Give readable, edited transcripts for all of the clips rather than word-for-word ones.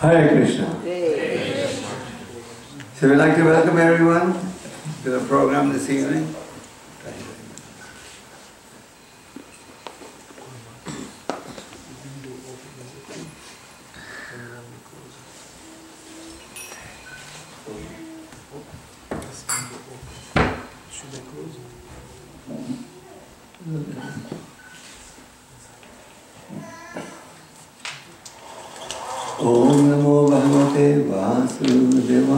Hare Krishna. So we'd like to welcome everyone to the program this evening. Om Namo Bhagavate Vasudevaya.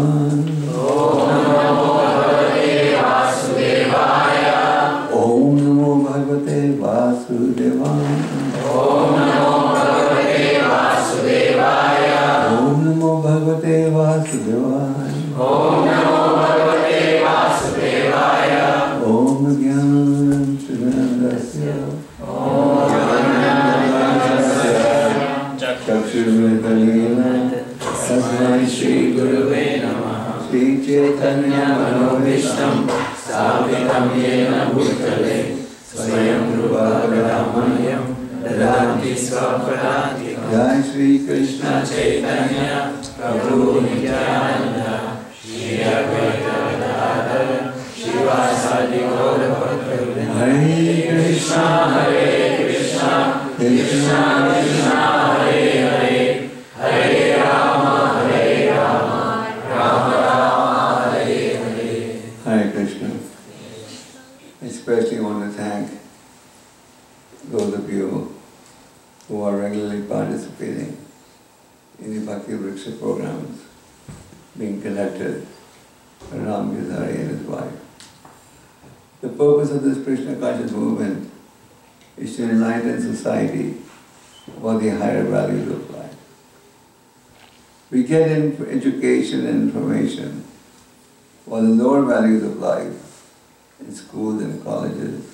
Om Namo Bhagavate Vasudevaya. Om Namo Bhagavate Vasudevaya. Om Namo Bhagavate Vasudevaya. Om Namo Bhagavate Vasudevaya. Om Jnana Srinandasya. Om Chakshurmitaleena Tasmai Shri Guruve Namaha Shri Chaitanya Manobhishtam Sthapitam Yena Bhutale Swayam Rupa Kadamanyam Dadanti Svapadantikam Jai Shri Krishna Chaitanya Prabhu Nityananda Shri Advaita Gadadhara Shivasadi Gaura Bhaktavrinda Hare Krishna Hare Krishna Krishna Krishna Hare Hare Hare Rama Rama Rama Hare Hare. Hare Krishna. I especially want to thank those of you who are regularly participating in the Bhakti Vriksha programs being conducted by Ram Gizari and his wife. The purpose of this Krishna conscious movement is to enlighten society about the higher values of life. We get education and information about the lower values of life in schools and colleges,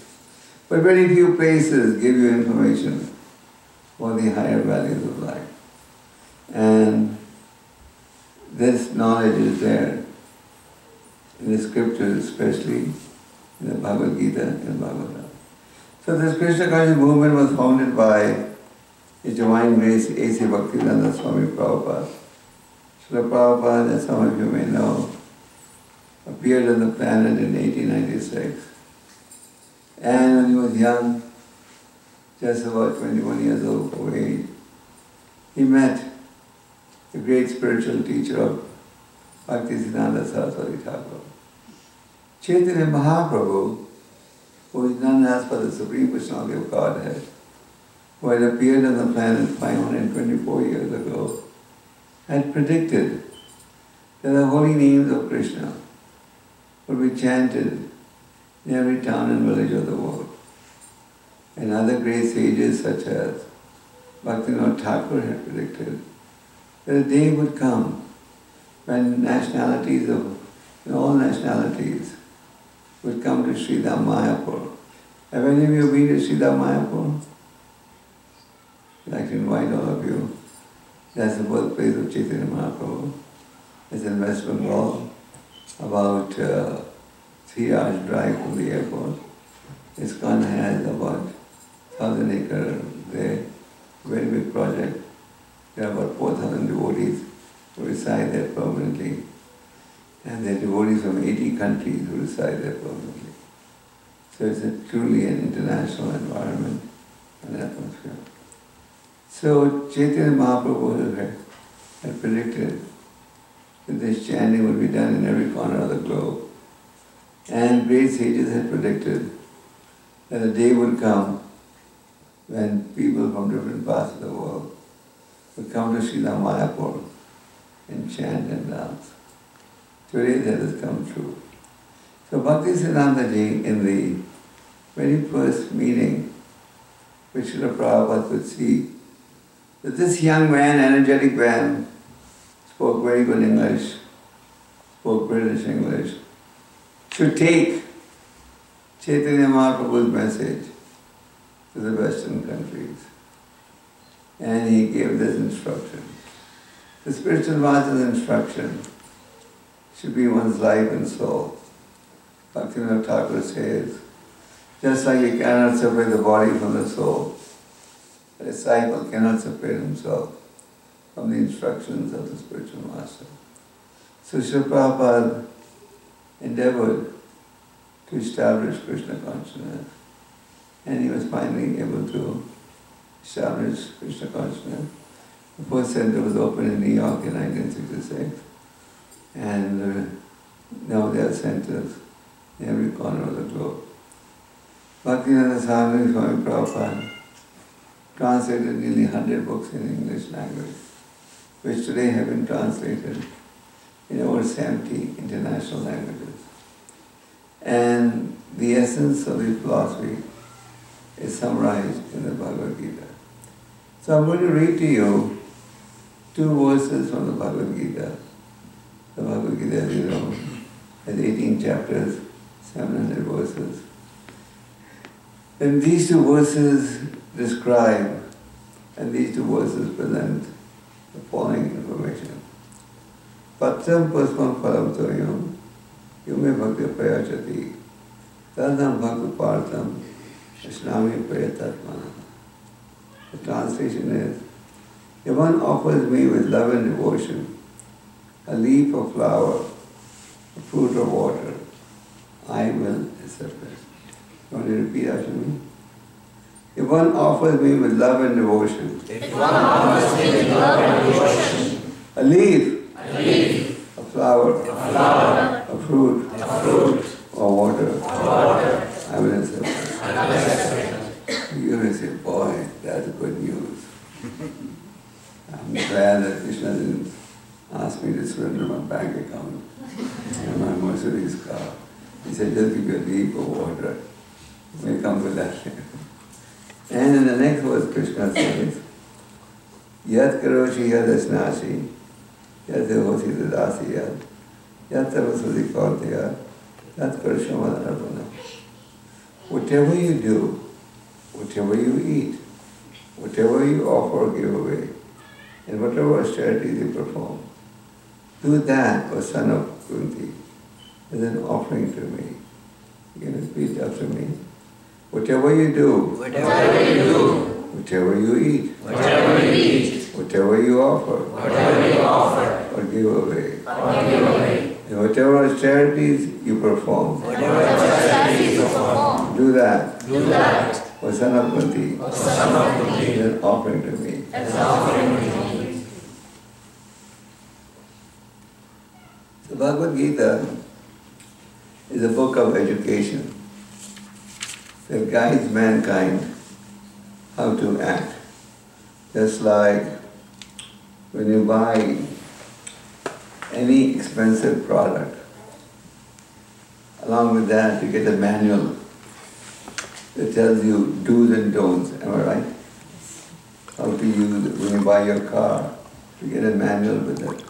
but very few places give you information about the higher values of life. And this knowledge is there in the scriptures, especially in the Bhagavad Gita and Bhagavatam. So this Krishna conscious movement was founded by His Divine Grace A.C. Bhaktivedanta Swami Prabhupada. Srila Prabhupada, as some of you may know, appeared on the planet in 1896. And when he was young, just about 21 years old of age, he met the great spiritual teacher of Bhaktisiddhanta Saraswati Thakur, Chaitanya Mahaprabhu, who is known as for the Supreme Personality of Godhead, who had appeared on the planet 524 years ago, had predicted that the holy names of Krishna would be chanted in every town and village of the world. And other great sages such as Bhaktivinoda Thakur had predicted that a day would come when nationalities of all nationalities would come to Sridham Mayapur. Have any of you been to Sridham Mayapur? I'd like to invite all of you. That's the birthplace of Chaitanya Mahaprabhu. It's in West Bengal, about 3 hours drive from the airport. ISKCON has about 1,000 acres there, very big project. There are about 4,000 devotees who reside there permanently. And there are devotees from 80 countries who reside there permanently. So it's truly an international environment and atmosphere. So Chaitanya Mahaprabhu had predicted that this chanting would be done in every corner of the globe. And great sages had predicted that a day would come when people from different parts of the world would come to Sridham Mayapur and chant and dance. Today that has come true. So Bhaktisiddhanta Ji, in the very first meeting, which Srila Prabhupada could see, that this young man, energetic man, spoke very good English, spoke British English, should take Chaitanya Mahaprabhu's message to the Western countries. And he gave this instruction. The spiritual master's instruction should be one's life and soul. Bhaktivinoda Thakur says, just like you cannot separate the body from the soul, a disciple cannot separate himself from the instructions of the spiritual master. So Srila Prabhupada endeavored to establish Krishna consciousness, and he was finally able to establish Krishna consciousness. The first center was opened in New York in 1966, and now there are centers in every corner of the globe. Bhaktivinoda Swami Prabhupada translated nearly 100 books in English language, which today have been translated in over 70 international languages. And the essence of his philosophy is summarized in the Bhagavad Gita. So I'm going to read to you 2 verses from the Bhagavad Gita. The Bhagavad Gita, as you know, has 18 chapters, 700 verses. And these 2 verses describe, and these 2 verses present the following information. Patram puspam phalam toyam yume bhakti prayachati tadam bhakti partham ashnami prayatatmana. The translation is, if one offers me with love and devotion a leaf or flower, a fruit or water, I will accept it. You want to repeat after me? If one offers me with love and devotion, a leaf, a flower, a fruit, or water, I will accept it. You're going to say, boy, that's good news. I'm glad that Krishna didn't ask me to surrender my bank account and my Mercedes car. He said, just give you a leaf of water. It may come with that. And in the next verse, Krishna says, Yat karoshi yad asnasi, yat dehosi dadasi yad, yat tavasudi kaute yad, yat karshama arpana. Whatever you do, whatever you eat, whatever you offer or give away, and whatever austerities you perform, do that, O son of Kunti, as an offering to me. You can repeat after me. Whatever you do, whatever you eat, whatever you offer, or give away, and whatever austerities you perform, do that, O son of Kunti, as an offering to me. The Bhagavad Gita is a book of education that guides mankind how to act. Just like when you buy any expensive product, along with that you get a manual that tells you do's and don'ts, am I right? How to use it. When you buy your car, you get a manual with it.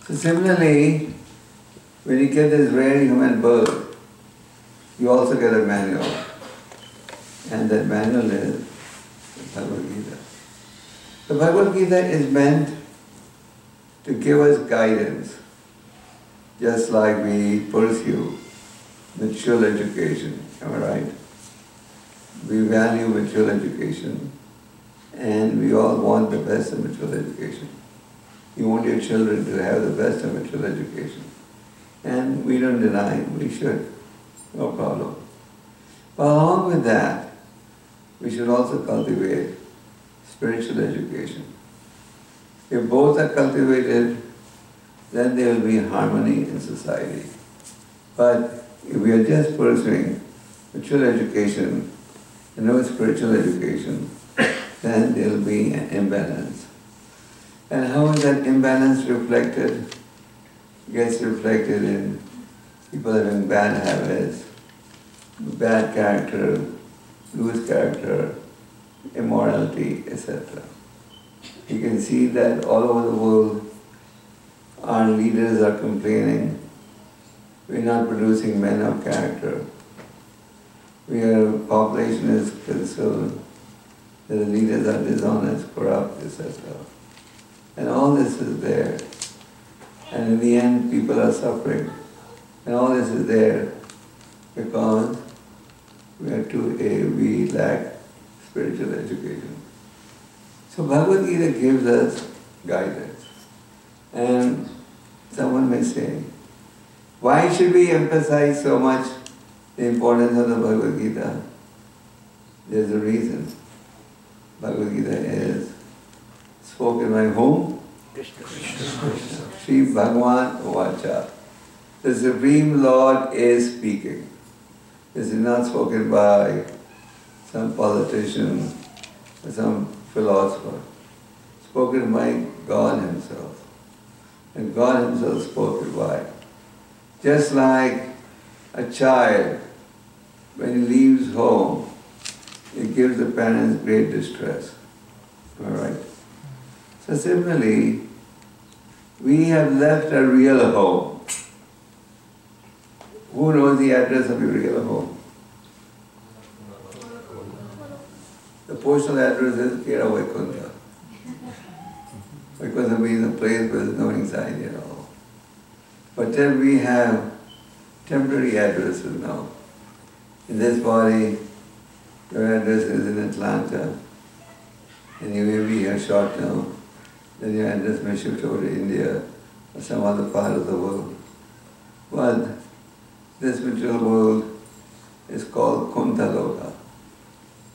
So similarly, when you get this rare human birth, you also get a manual. And that manual is the Bhagavad Gita. The Bhagavad Gita is meant to give us guidance, just like we pursue mature education, am I right? We value mature education, and we all want the best of mature education. You want your children to have the best of mature education. And we don't deny we should, no problem. But along with that, we should also cultivate spiritual education. If both are cultivated, then there will be harmony in society. But if we are just pursuing mature education and no spiritual education, then there will be an imbalance. And how is that imbalance reflected? It gets reflected in people having bad habits, bad character, loose character, immorality, etc. You can see that all over the world, our leaders are complaining, we're not producing men of character. Our population is concerned that the leaders are dishonest, corrupt, etc. And all this is there. And in the end, people are suffering. And all this is there because we lack spiritual education. So Bhagavad Gita gives us guidance. And someone may say, why should we emphasize so much the importance of the Bhagavad Gita? There's a reason. Bhagavad Gita is spoken by whom? Krishna. Sri Bhagavan Vacha. The Supreme Lord is speaking. This is not spoken by some politician or some philosopher. Spoken by God Himself. And God Himself spoke it by. Just like a child, when he leaves home, it gives the parents great distress. All right? So similarly, we have left a real home. Who knows the address of your real home? The postal address is Kera Vaikuntha. Vaikuntha means a place where there's no anxiety at all. But then we have temporary addresses now. In this body, your address is in Atlanta, and you may be here short now. Then your address may shift over to India or some other part of the world. But this material world is called Kuntaloka,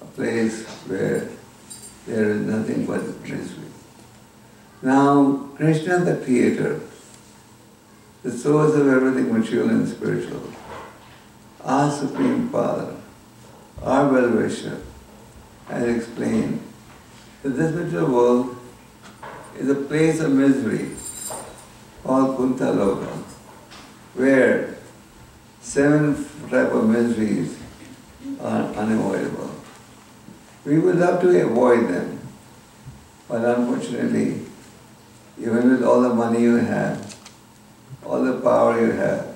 a place where there is nothing but misery. Now, Krishna the Creator, the source of everything material and spiritual, our Supreme Father, our well-wisher, has explained that this material world is a place of misery called Kuntaloka, where 7 types of miseries are unavoidable. We would love to avoid them, but unfortunately, even with all the money you have, all the power you have,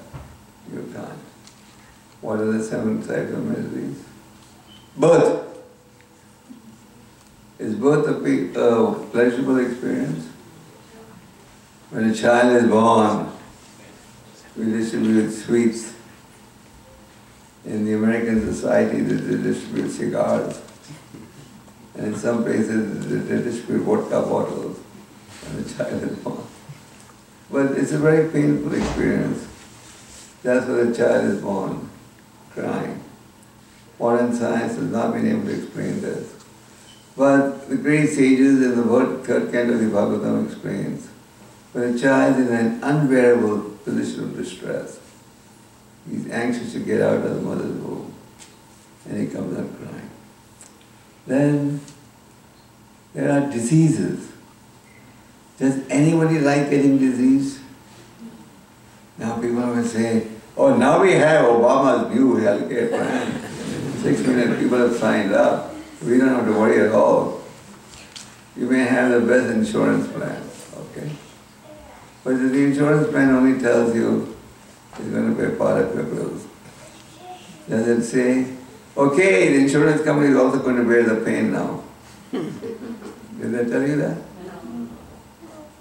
you can't. What are the 7 types of miseries? Birth. Is birth a pleasurable experience? When a child is born, we distribute sweets. In the American society, they distribute cigars. And in some places, they distribute vodka bottles when the child is born. But it's a very painful experience. That's why the child is born, crying. Modern science has not been able to explain this. But the great sages in the third canto of the Bhagavatam explains, when a child is in an unbearable position of distress, he's anxious to get out of the mother's womb, and he comes out crying. Then there are diseases. Does anybody like getting disease? Now people will say, oh, now we have Obama's new healthcare plan. 6 million people have signed up. We don't have to worry at all. You may have the best insurance plan, okay? But the insurance plan only tells you it's going to pay part of your bills. Does it say, okay, the insurance company is also going to bear the pain now? Did they tell you that?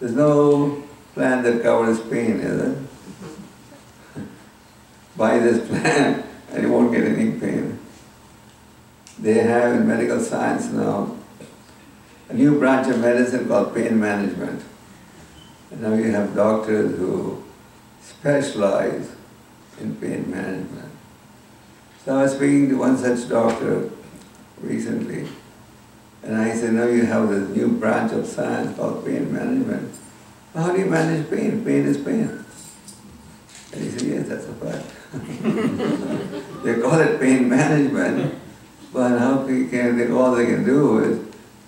There's no plan that covers pain, is it? Buy this plan and you won't get any pain. They have in medical science now a new branch of medicine called pain management. And now you have doctors who specialize in pain management. So I was speaking to one such doctor recently, and I said, now you have this new branch of science called pain management. How do you manage pain? Pain is pain. And he said, yes, that's a fact. They call it pain management, but how can all they can do is,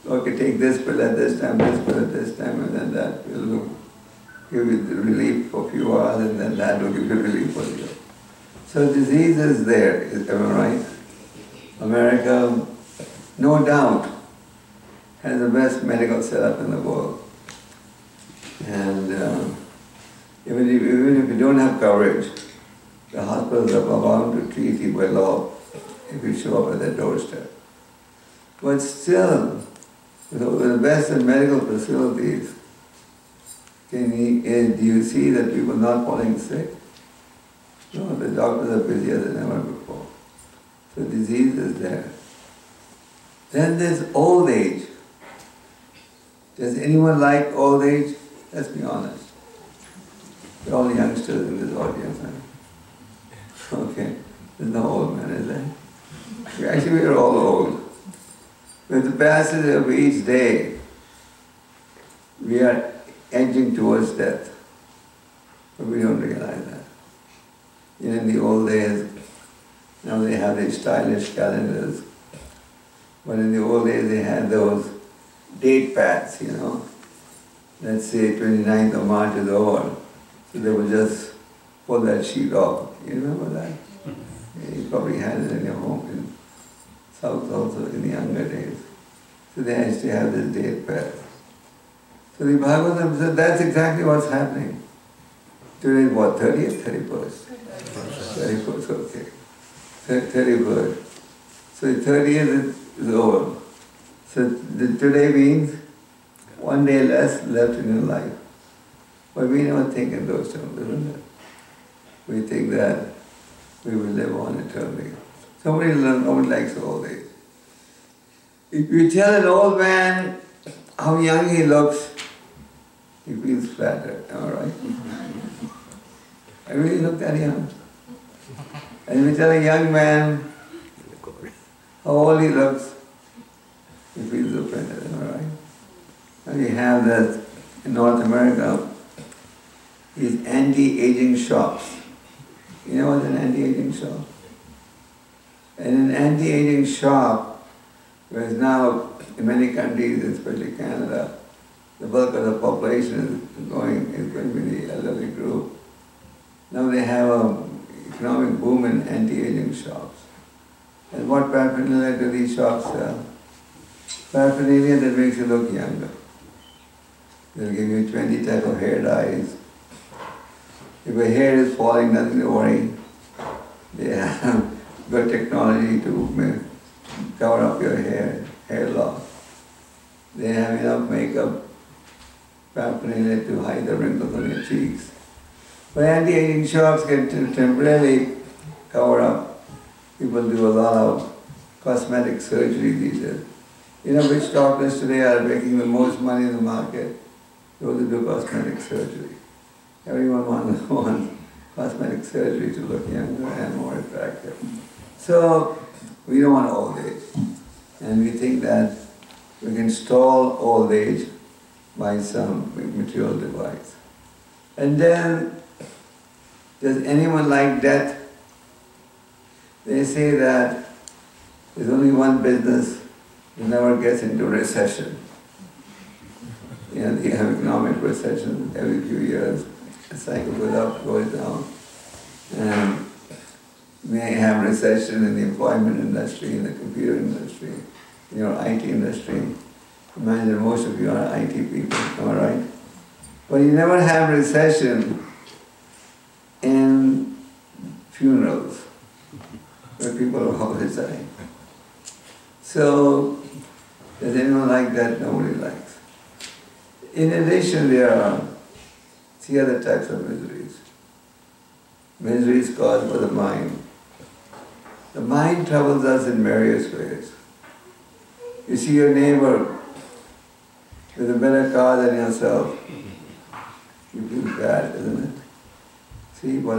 okay, take this pill at this time, this pill at this time, and then that pill will give you the relief for a few hours, and then that will give you relief for you. So disease is there, am I right? America, no doubt, has the best medical setup in the world. And even if you don't have coverage, the hospitals are bound to treat you by law if you show up at their doorstep. But still, with the best in medical facilities, do you see that people are not falling sick? No, the doctors are busier than ever before. So disease is there. Then there's old age. Does anyone like old age? Let's be honest. We're all youngsters in this audience. Huh? Okay. There's no old man, is there? Actually, we're all old. With the passage of each day, we are edging towards death. But we don't realize that. In the old days, now they have these stylish calendars. But in the old days, they had those date pads, Let's say 29th of March is over. So they would just pull that sheet off. You remember that? You probably had it in your home in South also in the younger days. So they used to have this date pad. So the Bhagavatam said that's exactly what's happening. Today is what, 30th, 31st? 31st, okay. 31st. So the 30th is over. So today means one day less left in your life. But we never think in those terms, isn't it? We think that we will live on eternally. Nobody likes old age. If you tell an old man how young he looks, he feels flattered, am I right? I really look that young. And if you tell a young man how old he looks, he feels offended, am I right? And you have that in North America, these anti-aging shops. You know what's an anti-aging shop? And an anti-aging shop, whereas now in many countries, especially Canada, the bulk of the population is going to be the elderly group. Now they have an economic boom in anti-aging shops. And what paraphernalia do these shops sell? Paraphernalia that makes you look younger. They'll give you 20 types of hair dyes. If your hair is falling, nothing to worry. They have good technology to cover up your hair loss. They have enough makeup, paraphernalia to hide the wrinkles on your cheeks. But anti-aging shops can temporarily cover up. People do a lot of cosmetic surgery these days. You know which doctors today are making the most money in the market? Those who do cosmetic surgery. Everyone wants cosmetic surgery to look younger and more attractive. So we don't want old age. And we think that we can stall old age by some material device. And then, does anyone like death? They say that there's only one business that never gets into recession. You have economic recession every few years. The cycle goes up, goes down. And we may have recession in the employment industry, in the computer industry, in your IT industry. Imagine most of you are IT people, am I right? But you never have recession in funerals, where people are always dying. So, does anyone like that? Nobody likes. In addition, there are three other types of miseries. Miseries caused by the mind. The mind troubles us in various ways. You see your neighbor with a better car than yourself, you feel bad, isn't it? See, what a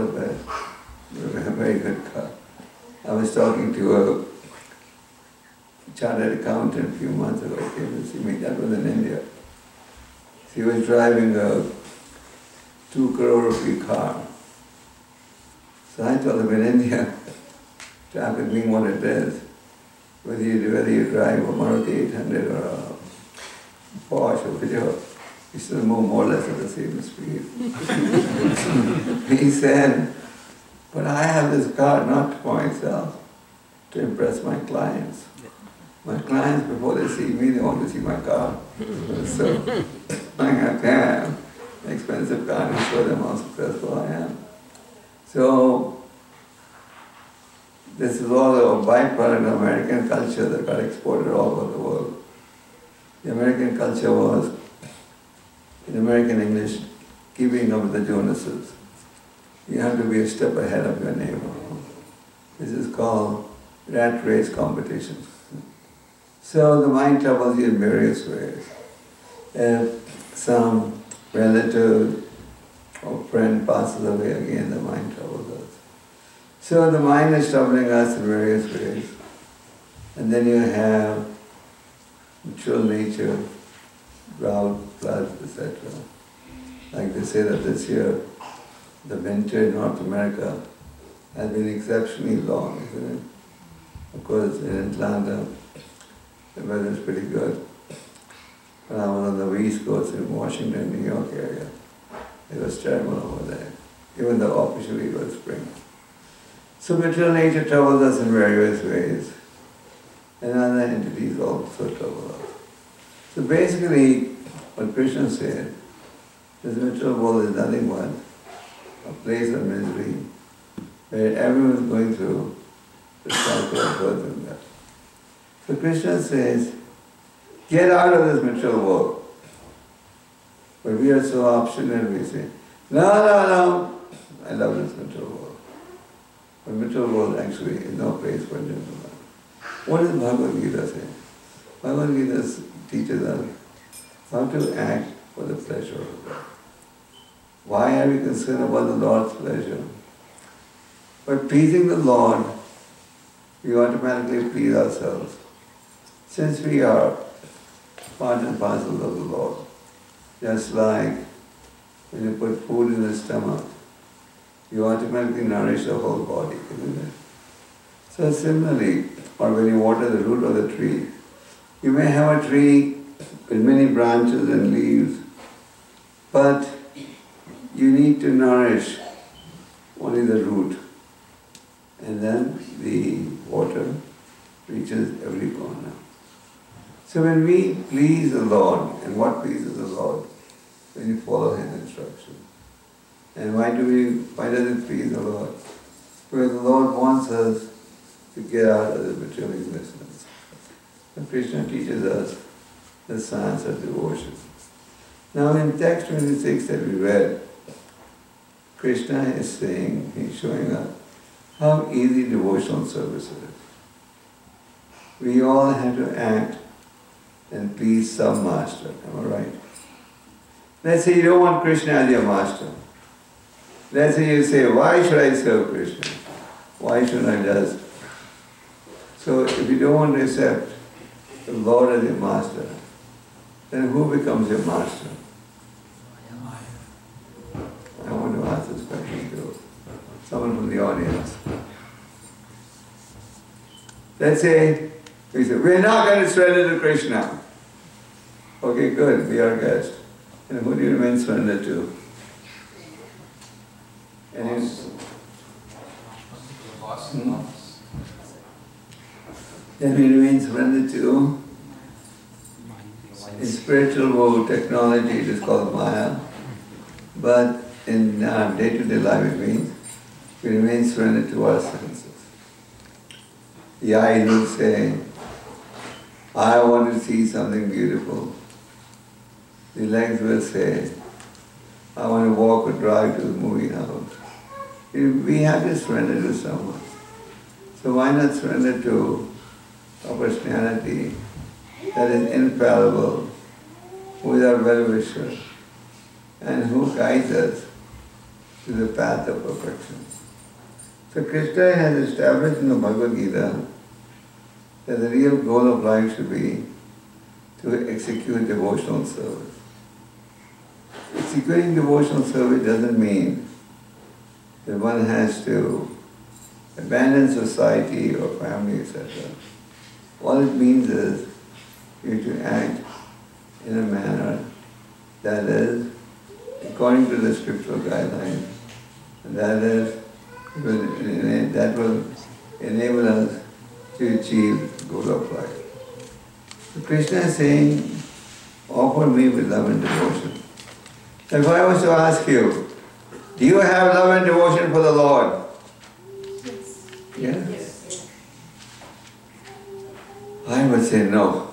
very good car. I was talking to a chartered accountant a few months ago. He came to see me. That was in India. She was driving a 2 crore rupee car. So I told him, in India, traffic being what it is, whether you drive a Maruti 800 or a Porsche or Peugeot, you still move more or less at the same speed. He said, but I have this car not for myself, to impress my clients. My clients, before they see me, they want to see my car. So I have to have an expensive car to show them how successful I am. So this is all a byproduct of American culture that got exported all over the world. The American culture was, in American English, keeping up with the Jonases. You have to be a step ahead of your neighbor. This is called rat race competition. So the mind troubles you in various ways. If some relative or friend passes away, again the mind troubles us. So the mind is troubling us in various ways. And then you have natural nature, drought, floods, etc. Like they say that this year, the winter in North America has been exceptionally long, isn't it? Of course, in Atlanta, the weather is pretty good. When I was on the East Coast in Washington, New York area, it was terrible over there, even though officially it was spring. So material nature troubles us in various ways, and other entities also trouble us. So basically, what Krishna said, this material world is nothing but a place of misery, where everyone is going through the cycle of birth and death. So Krishna says, get out of this material world. But we are so obstinate, we say, no, I love this material world. But material world actually is no place for gentlemen. What does Bhagavad Gita say? Bhagavad Gita teaches us how to act for the pleasure of God. Why are we concerned about the Lord's pleasure? By pleasing the Lord, we automatically please ourselves. Since we are part and parcel of the Lord, just like when you put food in the stomach, you automatically nourish the whole body, isn't it? So similarly, or when you water the root of the tree, you may have a tree with many branches and leaves, but you need to nourish only the root, and then the water reaches every corner. So when we please the Lord, and what pleases the Lord? When you follow His instruction. And why does it please the Lord? Because the Lord wants us to get out of the material existence. And Krishna teaches us the science of devotion. Now in text 26 that we read, Krishna is saying, he's showing us how easy devotional service is. We all have to act and please some master, am I right? Let's say you don't want Krishna as your master. Let's say you say, why should I serve Krishna? Why shouldn't I just? So if you don't want to accept the Lord as your master, then who becomes your master? I want to ask this question to someone from the audience. Let's say, we say, we're not going to surrender to Krishna. Okay, good, be our guest. And who do you remain surrendered to? And then we remain surrendered to, in spiritual world technology it is called Maya, but in day-to-day life it means we remain surrendered to our senses. The eyes will say, I want to see something beautiful. The legs will say, I want to walk or drive to the movie house. We have to surrender to someone. So why not surrender to a personality that is infallible, who is our well-wisher, and who guides us to the path of perfection. So Krishna has established in the Bhagavad Gita that the real goal of life should be to execute devotional service. Executing devotional service doesn't mean that one has to abandon society or family, etc. All it means is you to act in a manner that is according to the scriptural guidelines, and that will enable us to achieve the goal of life. So Krishna is saying, offer me with love and devotion. If I was to ask you, do you have love and devotion for the Lord? Yes. Yes. I would say no.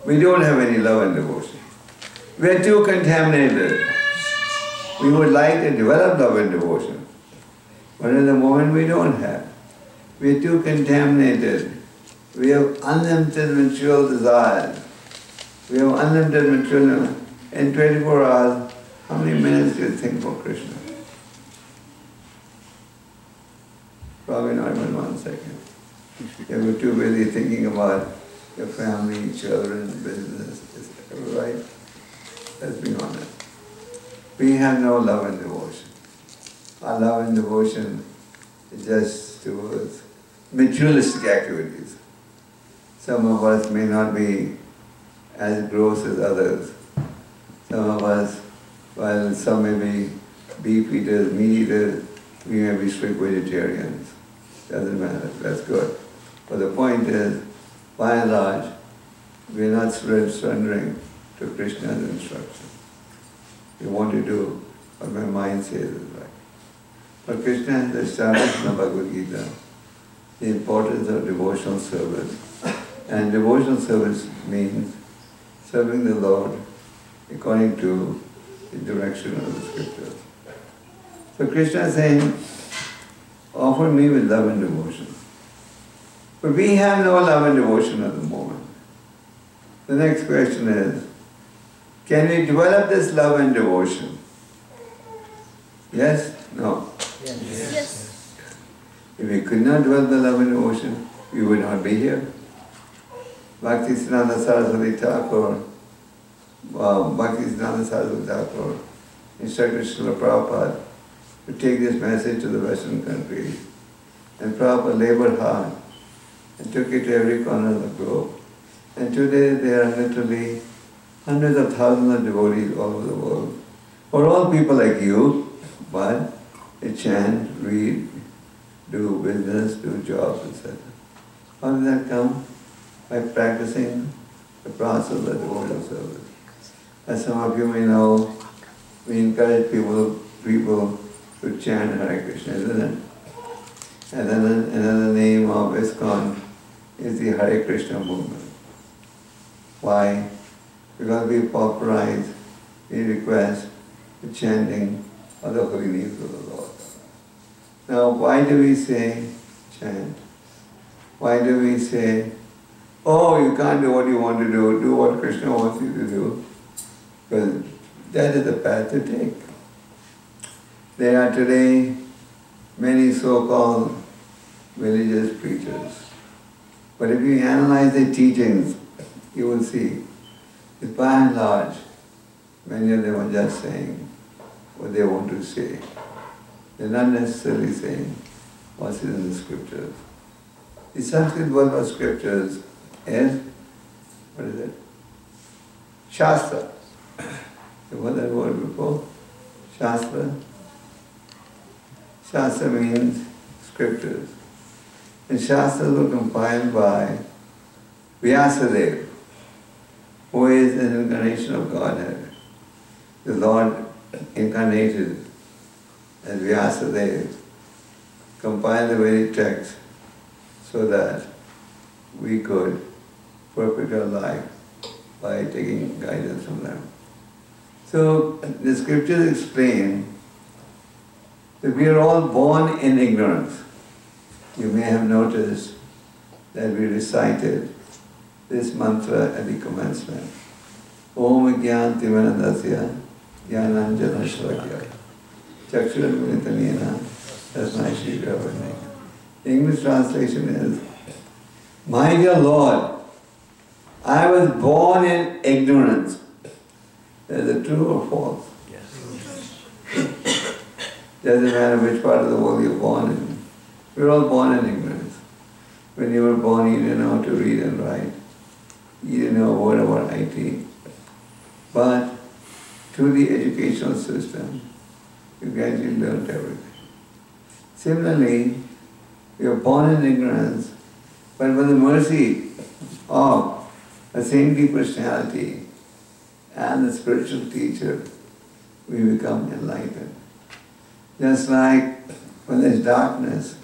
We don't have any love and devotion. We are too contaminated. We would like to develop love and devotion, but at the moment we don't have. We are too contaminated. We have unlimited material desires. We have unlimited material. In 24 hours, how many minutes do you think for Krishna? Probably not even 1 second. You're too busy thinking about your family, children, business, etc. Right? Let's be honest. We have no love and devotion. Our love and devotion is just towards materialistic activities. Some of us may not be as gross as others. Some of us, while some may be beef eaters, meat eaters, we may be strict vegetarians. Doesn't matter, that's good. But the point is, by and large, we are not surrendering to Krishna's instruction. We want to do what my mind says is right. But Krishna has established in the Bhagavad Gita the importance of devotional service. And devotional service means serving the Lord according to the direction of the scriptures. So Krishna is saying, offer me with love and devotion. But we have no love and devotion at the moment. The next question is, can we develop this love and devotion? Yes? No? Yes. If we could not develop the love and devotion, we would not be here. Bhaktisiddhanta Saraswati Thakur, instructed Srila Prabhupada to take this message to the Western countries. And Prabhupada labored hard and took it to every corner of the globe. And today there are literally hundreds of thousands of devotees all over the world. For all people like you, but they chant, read, do business, do jobs, etc. How did that come? By practicing the process of the devotional service. As some of you may know, we encourage people to chant Hare Krishna, isn't it? And then another name of ISKCON is the Hare Krishna movement. Why? Because we popularize, we request the chanting of the holy names of the Lord. Now, why do we say chant? Why do we say, oh, you can't do what you want to do what Krishna wants you to do? Because that is the path to take. There are today many so-called religious preachers. But if you analyze their teachings, you will see that by and large, many of them are just saying what they want to say. They're not necessarily saying what's in the scriptures. The Sanskrit word for scriptures is, what is it? Shastra. You heard that word before? Shastra? Shastra means scriptures. And Shastras were compiled by Vyasadeva, who is an incarnation of Godhead. The Lord incarnated as Vyasadeva, compiled the very text so that we could perfect our life by taking guidance from them. So the scriptures explain that we are all born in ignorance. You may have noticed that we recited this mantra at the commencement. Om Gyan Timanadasya Gyananjana Shlakya Chakshura Militanena Tasmai Shri Gravane. The English translation is, my dear Lord, I was born in ignorance. Is it true or false? Yes. Doesn't matter which part of the world you're born in. We're all born in ignorance. When you were born, you didn't know how to read and write. You didn't know a word about IT. But through the educational system, you gradually learned everything. Similarly, we are born in ignorance, but with the mercy of a saintly personality and the spiritual teacher, we become enlightened. Just like when there's darkness,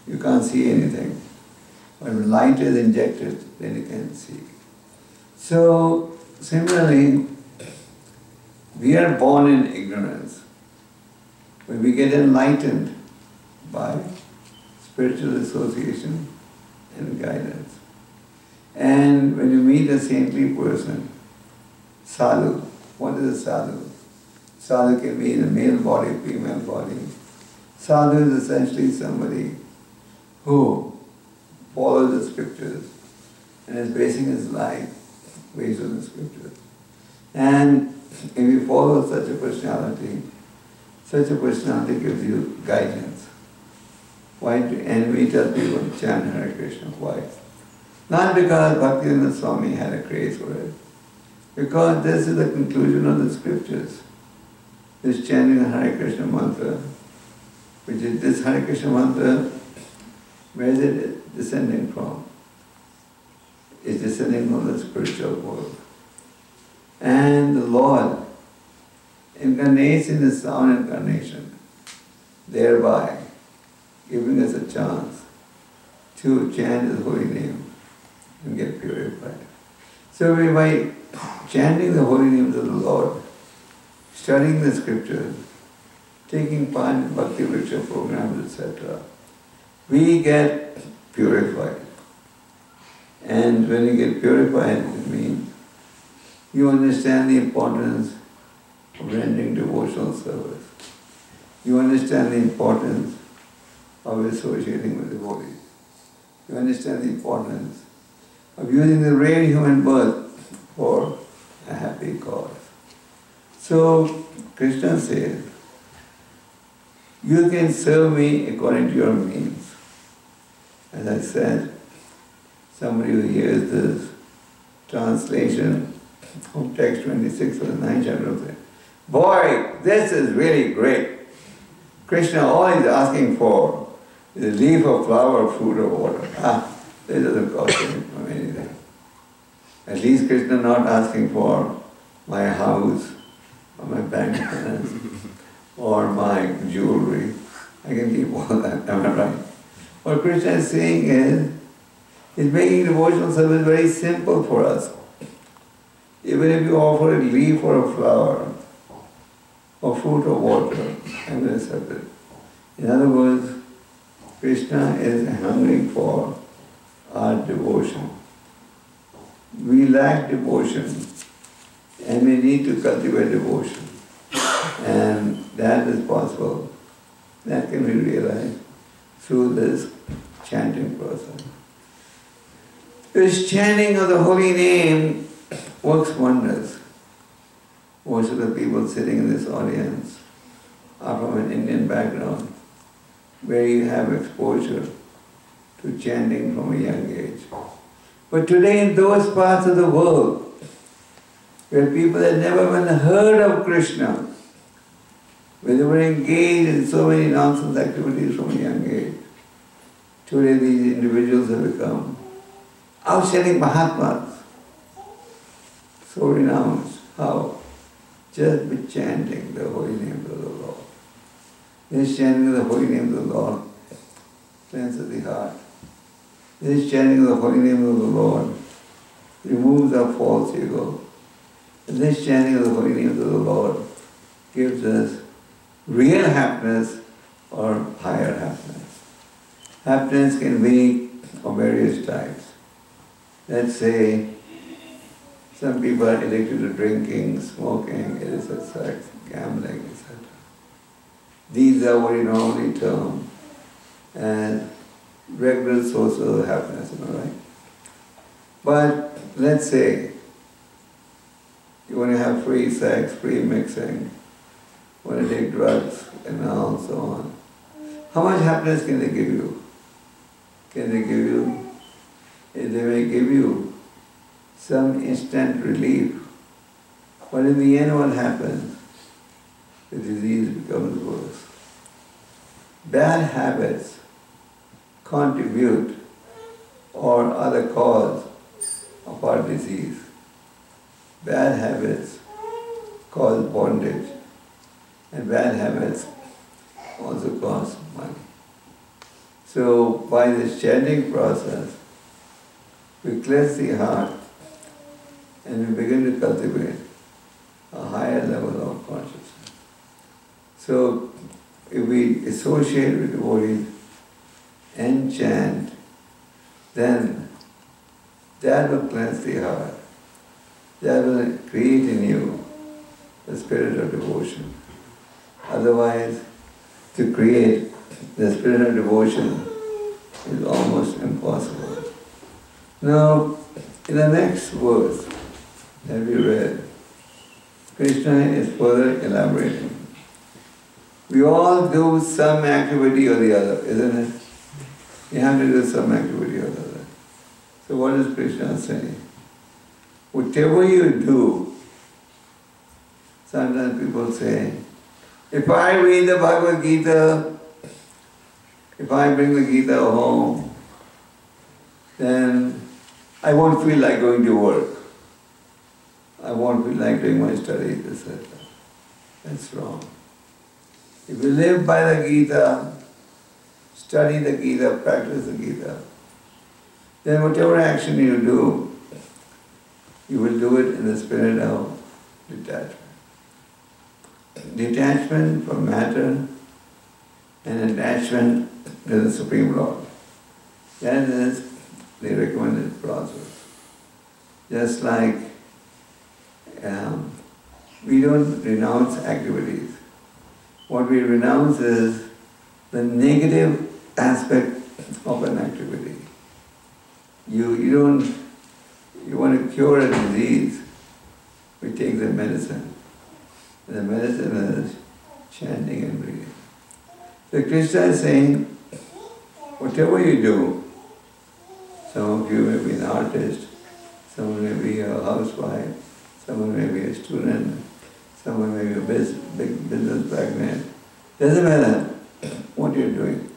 you can't see anything. When light is injected, then you can see. So, similarly, we are born in ignorance, but we get enlightened by spiritual association and guidance. And when you meet a saintly person, sadhu. What is a sadhu? Sadhu can be in a male body, female body. Sadhu is essentially somebody who follows the scriptures and is basing his life based on the scriptures. And if you follow such a personality gives you guidance. Why? And we tell people to chant Hare Krishna. Why? Not because Bhaktivinoda Swami had a craze for it, because this is the conclusion of the scriptures. This chanting the Hare Krishna mantra, which is this Hare Krishna mantra, where is it descending from? It's descending from the spiritual world. And the Lord incarnates in the sound incarnation, thereby giving us a chance to chant His holy name and get purified. So by chanting the holy names of the Lord, studying the scriptures, taking part in Bhakti Vriksha programs, etc., we get purified. And when you get purified, it means you understand the importance of rendering devotional service. You understand the importance of associating with devotees. You understand the importance of using the rare human birth for a happy cause. So Krishna says, you can serve me according to your means. As I said, somebody who hears this translation from text 26 of the 9th chapter will say, boy, this is really great. Krishna, all he's asking for is a leaf of flower, fruit or water. This doesn't cost him anything. At least Krishna not asking for my house or my bank balance or my jewelry. I can keep all that, am I right? What Krishna is saying is, he's making devotional service very simple for us. Even if you offer a leaf or a flower, or fruit or water, I'm going to accept it. In other words, Krishna is hungering for our devotion. We lack devotion, and we need to cultivate devotion. And that is possible. That can be realized through this chanting process. This chanting of the holy name works wonders. Most of the people sitting in this audience are from an Indian background, where you have exposure to chanting from a young age. But today in those parts of the world where people had never even heard of Krishna, where they were engaged in so many nonsense activities from a young age, today these individuals have become outstanding Mahatmas, so renounced. How? Just by chanting the holy name of the Lord. This chanting of the holy name of the Lord cleanses the heart. This chanting of the holy name of the Lord removes our false ego. And this chanting of the holy name of the Lord gives us real happiness or higher happiness. Happiness can be of various types. Let's say some people are addicted to drinking, smoking, illicit sex, gambling, etc. These are what you normally term as regular sources of happiness, am I right? But let's say you want to have free sex, free mixing, want to take drugs and so on. How much happiness can they give you? Can they give you? They may give you some instant relief, but in the end what happens? The disease becomes worse. Bad habits contribute or are the cause of our disease. Bad habits cause bondage, and bad habits also cost money. So by this chanting process, we cleanse the heart and we begin to cultivate a higher level of consciousness. So if we associate with devotees and chant, then that will cleanse the heart. that will create in you the spirit of devotion. Otherwise, to create the spirit of devotion is almost impossible. Now, in the next verse that we read, Krishna is further elaborating. We all do some activity or the other, isn't it? You have to do some activity or the other. So what does Krishna say? Whatever you do, sometimes people say, if I read the Bhagavad Gita, if I bring the Gita home, then I won't feel like going to work. I won't feel like doing my studies, etc. That's wrong. If you live by the Gita, study the Gita, practice the Gita, then whatever action you do, you will do it in the spirit of detachment. Detachment from matter and attachment to the Supreme Lord. That is the recommended process. Just like we don't renounce activities. What we renounce is the negative aspect of an activity. You want to cure a disease, we take the medicine. And the medicine is chanting and breathing. So Krishna is saying, whatever you do, some of you may be an artist, someone may be a housewife, someone may be a student, someone may be a big business magnate. Doesn't matter what you're doing.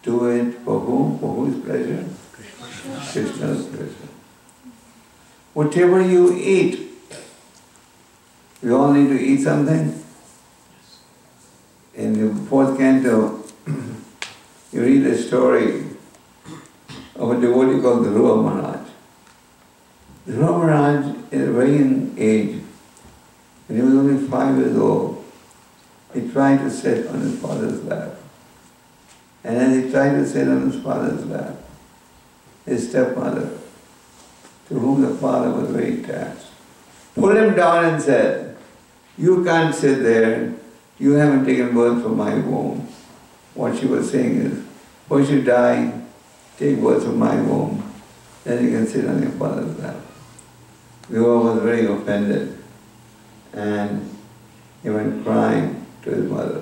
Do it for whom? For whose pleasure? Krishna's pleasure. Whatever you eat, we all need to eat something. In the fourth canto, you read a story of a devotee called Gopal Maharaj. Gopal Maharaj is a very young age. When he was only 5 years old, he tried to sit on his father's lap. And as he tried to sit on his father's lap, his stepmother, to whom the father was very attached, pulled him down and said, "You can't sit there. You haven't taken birth from my womb." What she was saying is, once you die, take birth from my womb, then you can sit on your father's lap. Gopal was very offended, and he went crying to his mother.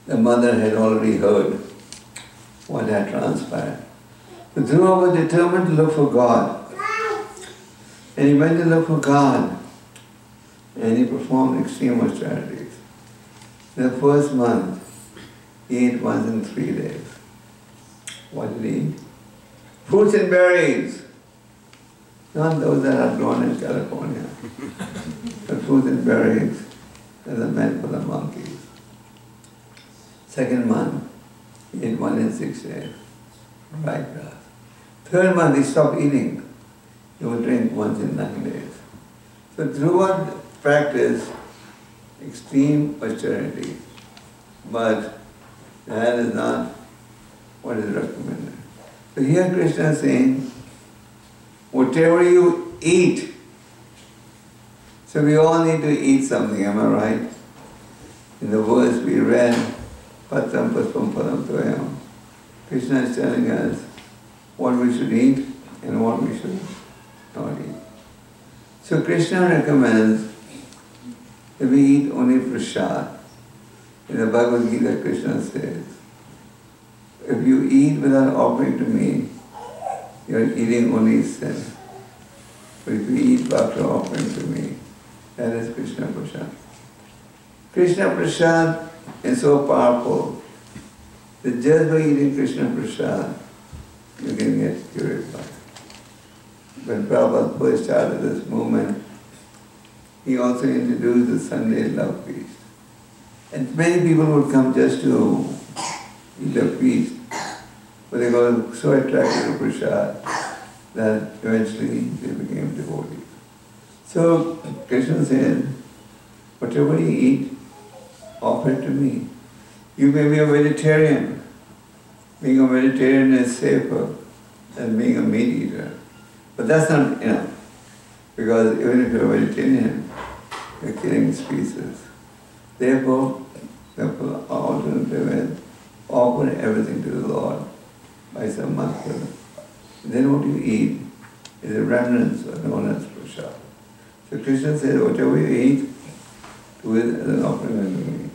The mother had already heard what had transpired. So Dhruva was determined to look for God. And he went to look for God. And he performed extreme austerities. The first month, he ate once in 3 days. What did he eat? Fruits and berries. Not those that are grown in California. But fruits and berries that are meant for the monkeys. Second month, he ate 1 in 6 days. Right grass. Third month, he stopped eating. He would drink once in 9 days. So Dhruva practiced extreme austerity, but that is not what is recommended. So here Krishna is saying, whatever you eat, so we all need to eat something, am I right? In the verse we read, Patam Paspam Padam Toyam, Krishna is telling us what we should eat and what we should not eat. So Krishna recommends that we eat only prasad. In the Bhagavad Gita, Krishna says, if you eat without offering to me, you are eating only sin. But if you eat after offering to me, that is Krishna Prasad. Krishna Prasad is so powerful that just by eating Krishna Prasad, you can get purified. When Prabhupada first started this movement, he also introduced the Sunday love feast. And many people would come just to eat a feast, but they got so attracted to prasad that eventually they became devotees. So Krishna said, whatever you eat, offer it to me. You may be a vegetarian, Being a vegetarian is safer than being a meat eater. But that's not enough. Because even if you're a vegetarian, you're killing species. Therefore, the alternative is offer everything to the Lord by some mantra. Then what you eat is the remnants are known as prasad. So Krishna says, whatever you eat, do it as an offering unto me.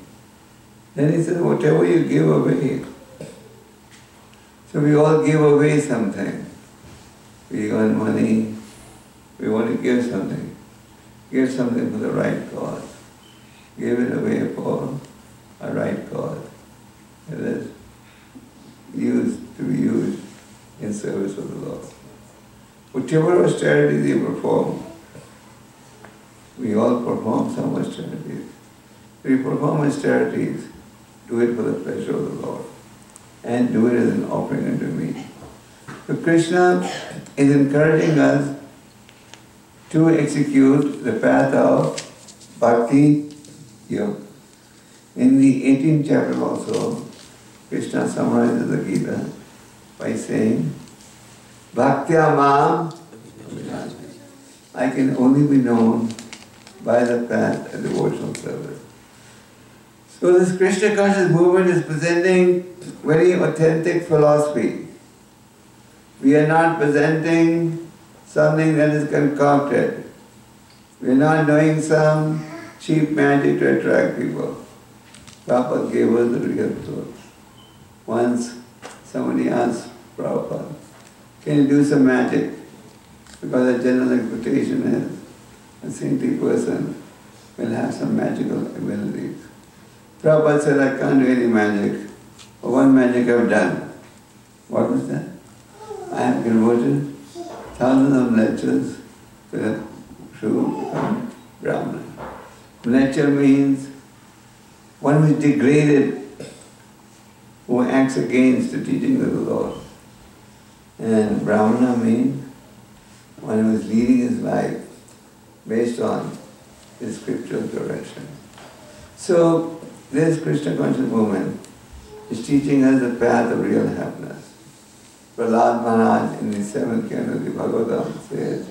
Then he says, whatever you give away. So we all give away something. We earn money, we want to give something. Give something for the right cause. Give it away for a right cause. It is to be used in service of the Lord. Whatever austerities you perform, we all perform some austerities. We perform austerities, do it for the pleasure of the Lord, and do it as an offering unto me. So Krishna is encouraging us to execute the path of Bhakti Yoga. In the 18th chapter also, Krishna summarizes the Gita by saying, Bhaktya Mam, I can only be known by the path of devotional service. So this Krishna conscious movement is presenting very authentic philosophy. We are not presenting something that is concocted. We are not doing some cheap magic to attract people. Prabhupada gave us the real truth. Once somebody asked Prabhupada, can you do some magic? Because the general expectation is a saintly person will have some magical abilities. Prabhupada said, I can't do any magic. But one magic I've done. What was that? I have converted thousands of lectures to become Brahmana. Lecture means one who is degraded, who acts against the teaching of the Lord. And Brahmana means one who is leading his life based on his scriptural direction. So, this Krishna conscious movement is teaching us the path of real happiness. Prahlad Maharaj in the 7th canto of the Bhagavatam says,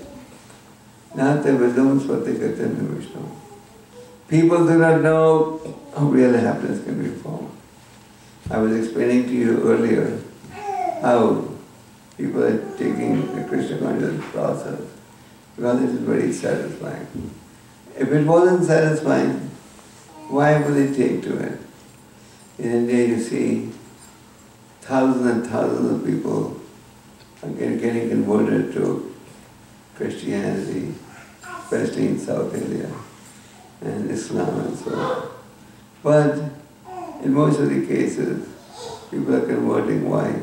Nate vidum swati gatam Vishnu. People do not know how real happiness can be formed. I was explaining to you earlier how people are taking the Krishna conscious process because it is very satisfying. If it wasn't satisfying, why would they take to it? In India you see thousands and thousands of people are getting converted to Christianity, especially in South India, and Islam and so on. But in most of the cases, people are converting. Why?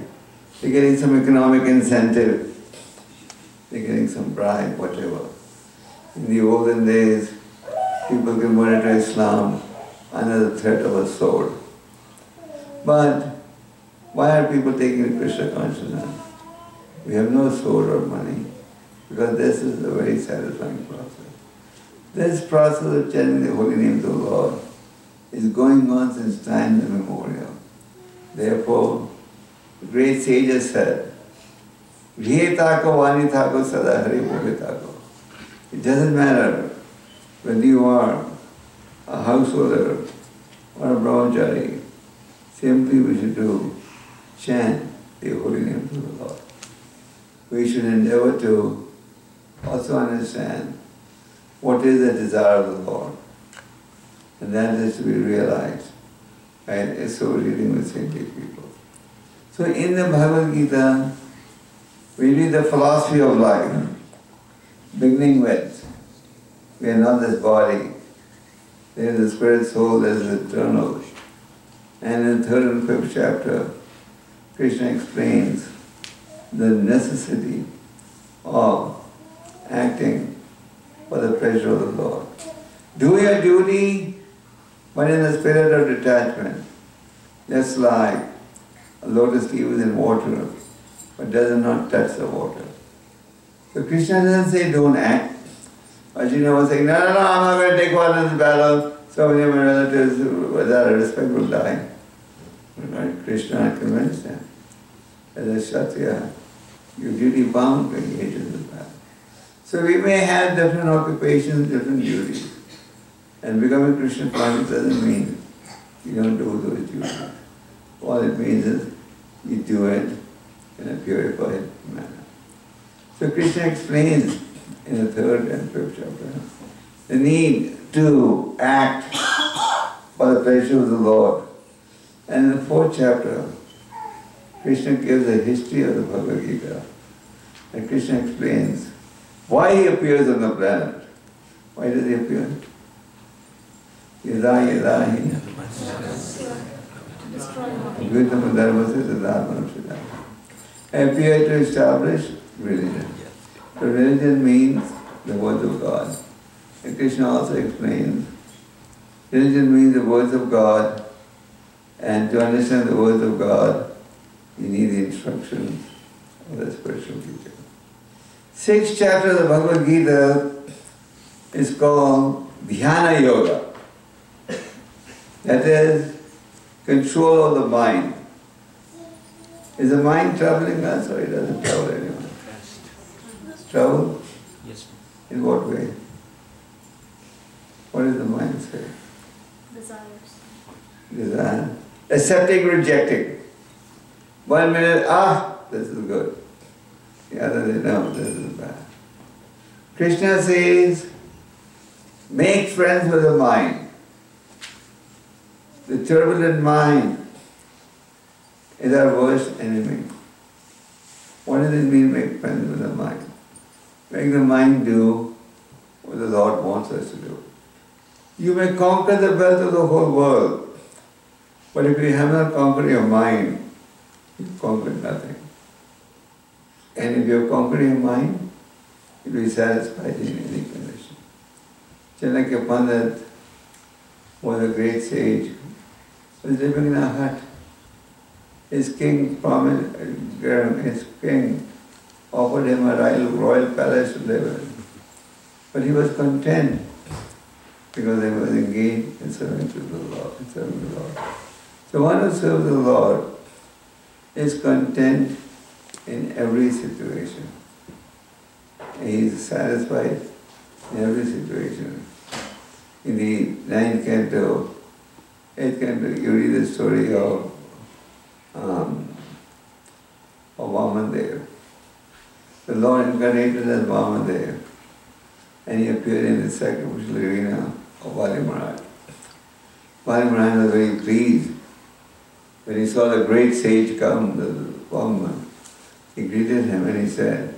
They're getting some economic incentive. They're getting some bribe, whatever. In the olden days, people converted to Islam under the threat of a sword. But why are people taking the Krishna consciousness? We have no sword or money, because this is a very satisfying process. This process of chanting the holy names of the Lord is going on since time immemorial. Therefore, the great sages said, Grihetako vanithako sada hari bhogetako. It doesn't matter whether you are a householder or a brahmachari, simply we should chant the holy names of the Lord. We should endeavor to also understand what is the desire of the Lord. And that is to be realized by associating with saintly people. So in the Bhagavad Gita, we read the philosophy of life, beginning with, we are not this body, there is a spirit soul that is eternal. And in the 3rd and 5th chapter, Krishna explains the necessity of acting for the pleasure of the Lord. Do your duty, but in the spirit of detachment. Just like a lotus leaf is in water, but does not touch the water. So Krishna doesn't say don't act. Arjuna was saying, no, I'm not going to take part in this battle. So many of my relatives, with that respect, will die. But Krishna convinced them. as a Kshatriya, you're duty bound to engage in the path. So we may have different occupations, different duties. And becoming Krishna conscious doesn't mean you don't do those duties. All it means is you do it in a purified manner. So Krishna explains in the 3rd and 5th chapter the need to act for the pleasure of the Lord. And in the 4th chapter, Krishna gives a history of the Bhagavad Gita. And Krishna explains why he appears on the planet. Why does he appear? Yada yada hi Vidham dharmasya dharmanam siddham. Appear to establish religion. So religion means the words of God. And Krishna also explains religion means the words of God, and to understand the words of God, you need the instructions of the spiritual teacher. 6th chapter of the Bhagavad Gita is called Dhyana Yoga. That is, control of the mind. Is the mind troubling us or it doesn't trouble anyone? Trouble? Yes. In what way? What does the mind say? Desires. Desire. Accepting, rejecting. 1 minute, this is good. The other day, no, this is bad. Krishna says, make friends with the mind. The turbulent mind is our worst enemy. What does it mean, make friends with the mind? Make the mind do what the Lord wants us to do. You may conquer the wealth of the whole world, but if you have not conquered your mind, you've conquered nothing. And if you have conquered your mind, you'll be satisfied in any condition. Chanakya Pandit was a great sage. He was living in a hut. His king offered him a royal palace to live in. But he was content because he was engaged in serving to the Lord. So one who serves the Lord is content in every situation. He is satisfied in every situation. In the 9th canto, 8th canto, you read the story of Vamandev. The Lord incarnated as Vamandev, and he appeared in the sacrificial arena of Bali Maharaj. Bali Maharaj was very pleased when he saw the great sage come, the Vaman. He greeted him and he said,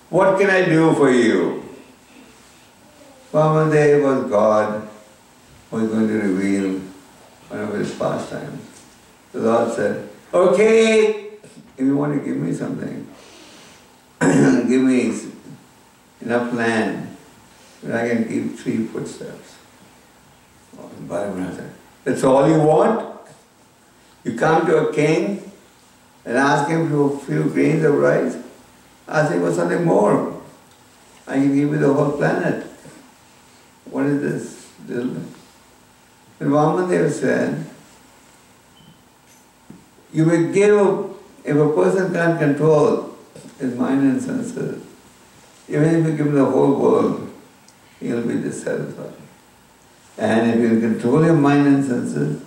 "What can I do for you?" Vamandev was God who was going to reveal one of his pastimes. The Lord said, "Okay, if you want to give me something, give me enough land that I can keep 3 footsteps." And Bali Maharaj said, "That's all you want? You come to a king and ask him for a few grains of rice? Ask him for something more. I can give you the whole planet. What is this little?" And Vamandev said, you will give, if a person can't control his mind and senses, even if you give him the whole world, he'll be dissatisfied. And if you control your mind and senses,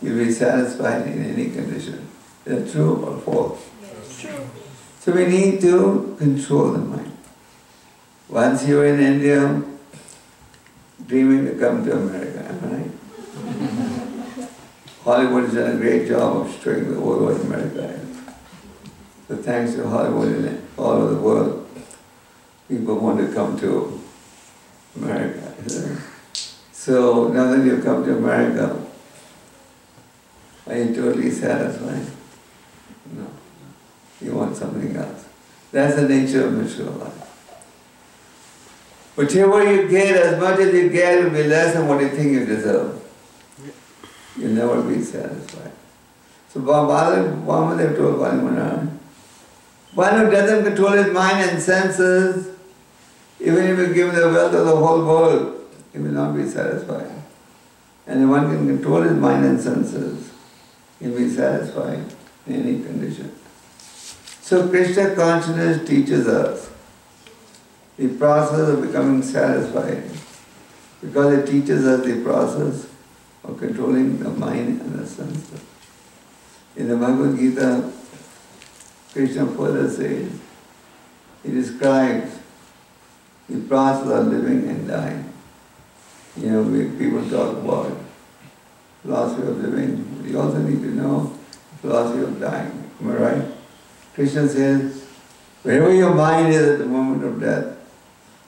you'll be satisfied in any condition. Is that true or false? Yes. True. So we need to control the mind. Once you were in India, dreaming to come to America, am I right? Hollywood has done a great job of showing the world what America is. So thanks to Hollywood and all over the world, people want to come to America. So now that you've come to America, are you totally satisfied? No. You want something else. That's the nature of material life. Whatever you get, as much as you get, will be less than what you think you deserve. You'll never be satisfied. So Vamandev told Bali Maharaj, one who doesn't control his mind and senses, even if you give him the wealth of the whole world, he will not be satisfied. And if one can control his mind and senses, he'll be satisfied in any condition. So Krishna consciousness teaches us the process of becoming satisfied, because it teaches us the process of controlling the mind and the senses. In the Bhagavad Gita, Krishna further says, he describes the process of living and dying. People talk about philosophy of living. We also need to know philosophy of dying. Am I right? Krishna says, wherever your mind is at the moment of death,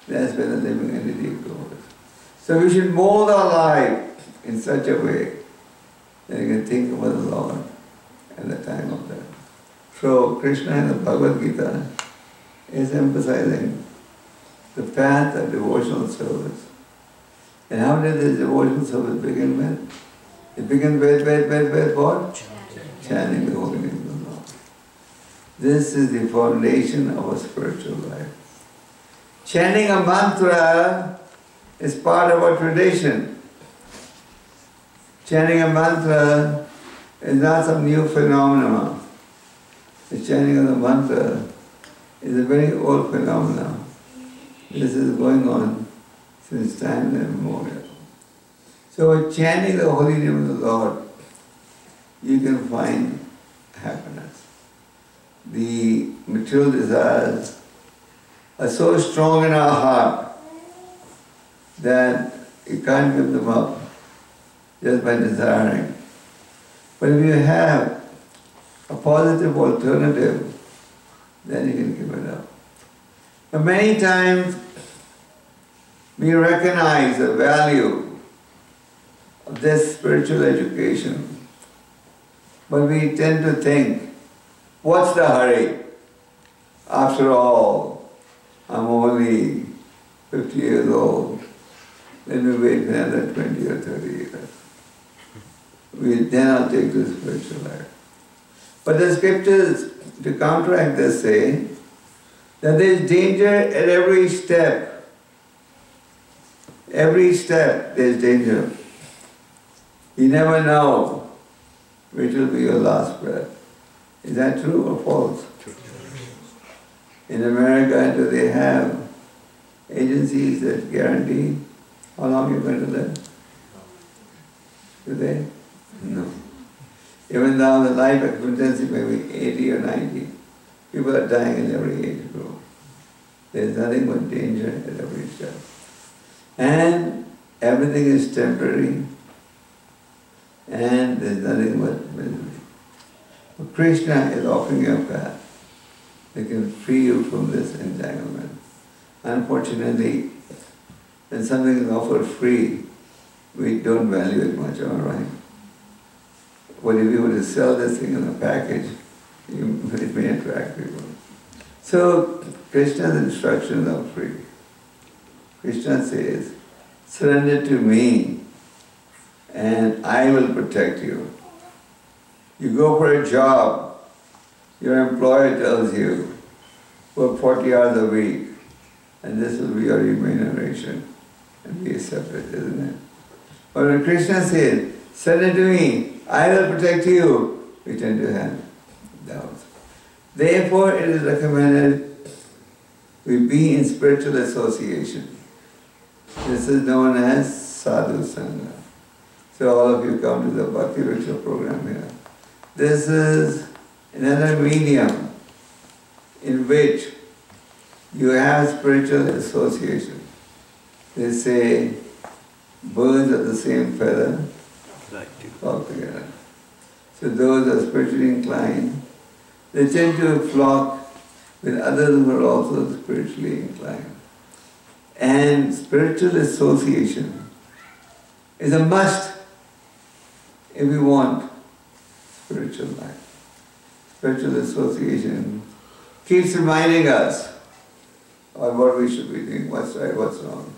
that's where the living entity goes. So we should mold our life in such a way that you can think about the Lord at the time of death. So Krishna in the Bhagavad Gita is emphasizing the path of devotional service. And how did this devotional service begin with? It began with what? Chanting the holy name of the Lord. This is the foundation of a spiritual life. Chanting a mantra is part of our tradition. Chanting a mantra is not some new phenomenon. The chanting of the mantra is a very old phenomenon. This is going on since time immemorial. So chanting the holy name of the Lord, you can find happiness. The material desires are so strong in our heart that you can't give them up just by desiring. But if you have a positive alternative, then you can give it up. But many times we recognize the value of this spiritual education, but we tend to think, what's the hurry? After all, I'm only 50 years old. Let me wait for another 20 or 30 years. We then I'll take the spiritual life. But the scriptures, to counteract this, say that there is danger at every step. Every step there is danger. You never know which will be your last breath. Is that true or false? True. In America, do they have agencies that guarantee how long you're going to live? Do they? No. Even though the life expectancy may be 80 or 90, people are dying in every age group. There's nothing but danger at every step. And everything is temporary, and there's nothing but misery. But Krishna is offering you a path that can free you from this entanglement. Unfortunately, when something is offered free, we don't value it much, all right? But if you were to sell this thing in a package, it may attract people. So, Krishna's instructions are free. Krishna says, surrender to me and I will protect you. You go for a job, your employer tells you, work 40 hours a week, and this will be your remuneration. And we accept it, isn't it? But when Krishna says, surrender to me, I will protect you, we tend to have doubts. Therefore, it is recommended we be in spiritual association. This is known as Sadhu Sangha. So all of you come to the Bhakti Ritual program here. This is another medium in which you have spiritual association. They say birds of the same feather flock together. So those are spiritually inclined, they tend to flock with others who are also spiritually inclined. And spiritual association is a must if we want spiritual life. Spiritual association keeps reminding us of what we should be doing, what's right, what's wrong.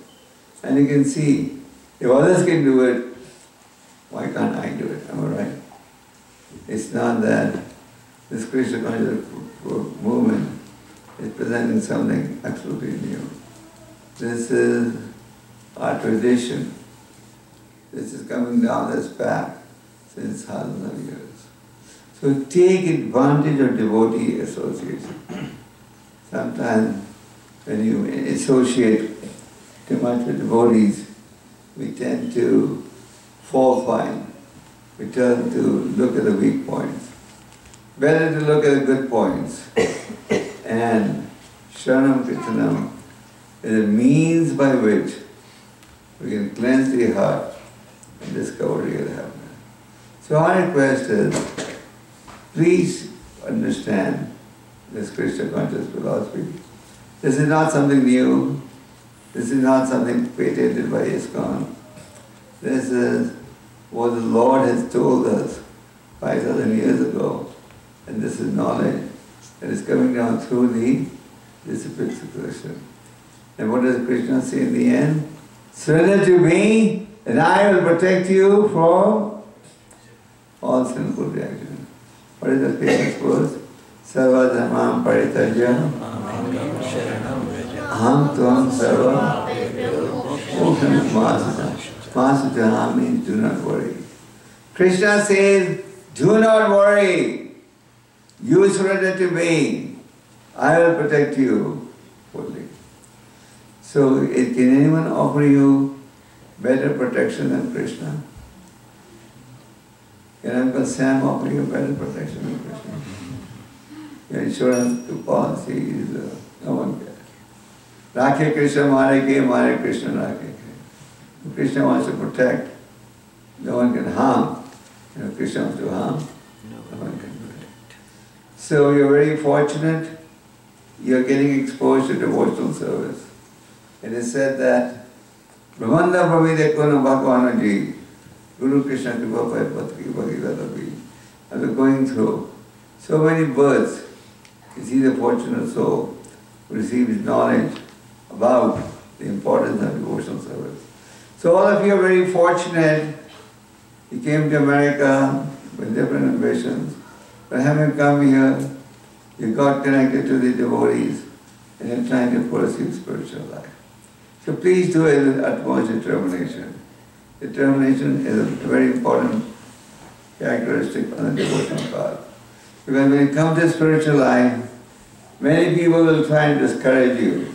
And you can see, if others can do it, why can't I do it? Am I right? It's not that this Krishna conscious movement is presenting something absolutely new. This is our tradition. This is coming down this path since thousands of years. So take advantage of devotee association. Sometimes when you associate too much with devotees, we tend to fall fine. We tend to look at the weak points. Better to look at the good points. And Sharanam Kirtanam is a means by which we can cleanse the heart and discover real happiness. So our request is, please understand this Krishna conscious philosophy. This is not something new. This is not something patented by ISKCON. This is what the Lord has told us 5,000 years ago. And this is knowledge that is coming down through the disciplines of Krishna. And what does Krishna say in the end? Surrender to me, and I will protect you from all sinful reaction. What is the famous verse? Sarva dharmam parityajya aham tvam sarva masutaha means do not worry. Krishna says, do not worry. You surrender to me. I will protect you fully. So can anyone offer you better protection than Krishna? Can Uncle Sam offer you better protection than Krishna? Your insurance Gopal says no one can. Rakhe Krishna Mare Krishna Rakhe. If Krishna wants to protect, no one can harm. And if Krishna wants to harm, no one can protect. So you're very fortunate. You're getting exposed to devotional service. It is said that Brahmanda Pravide Kona Bhagavanaji, Guru Krishna Kripa Patri Bhagavadavi, after going through so many births, you see the fortunate soul who receives knowledge about the importance of devotional service. So all of you are very fortunate. You came to America with different ambitions, but having come here, you got connected to the devotees and you're trying to pursue spiritual life. So please do it with utmost determination. Determination is a very important characteristic on the devotional path. Because when you come to spiritual life, many people will try and discourage you.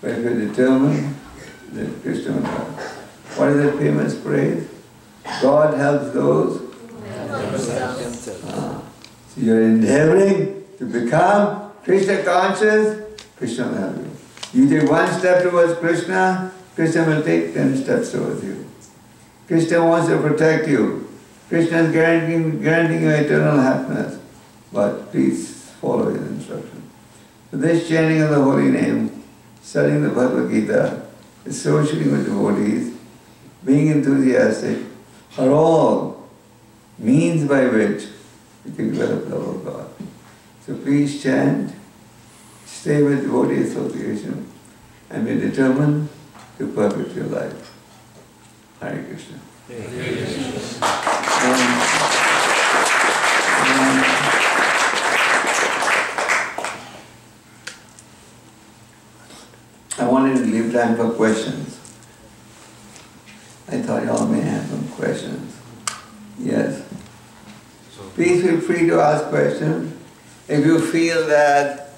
But if you're determined, then Krishna will help. What is the famous phrase? God helps those who help themselves. So you're endeavoring to become Krishna conscious, Krishna will help you. You take one step towards Krishna, Krishna will take 10 steps towards you. Krishna wants to protect you. Krishna is guaranteeing you eternal happiness. But please follow his instruction. So this chanting of the holy name, studying the Bhagavad Gita, associating with devotees, being enthusiastic, are all means by which you can develop love of God. So please chant, stay with devotee association, and be determined to perfect your life. Hare Krishna. I wanted to leave time for questions. I thought y'all may have some questions. Yes. Please feel free to ask questions. If you feel that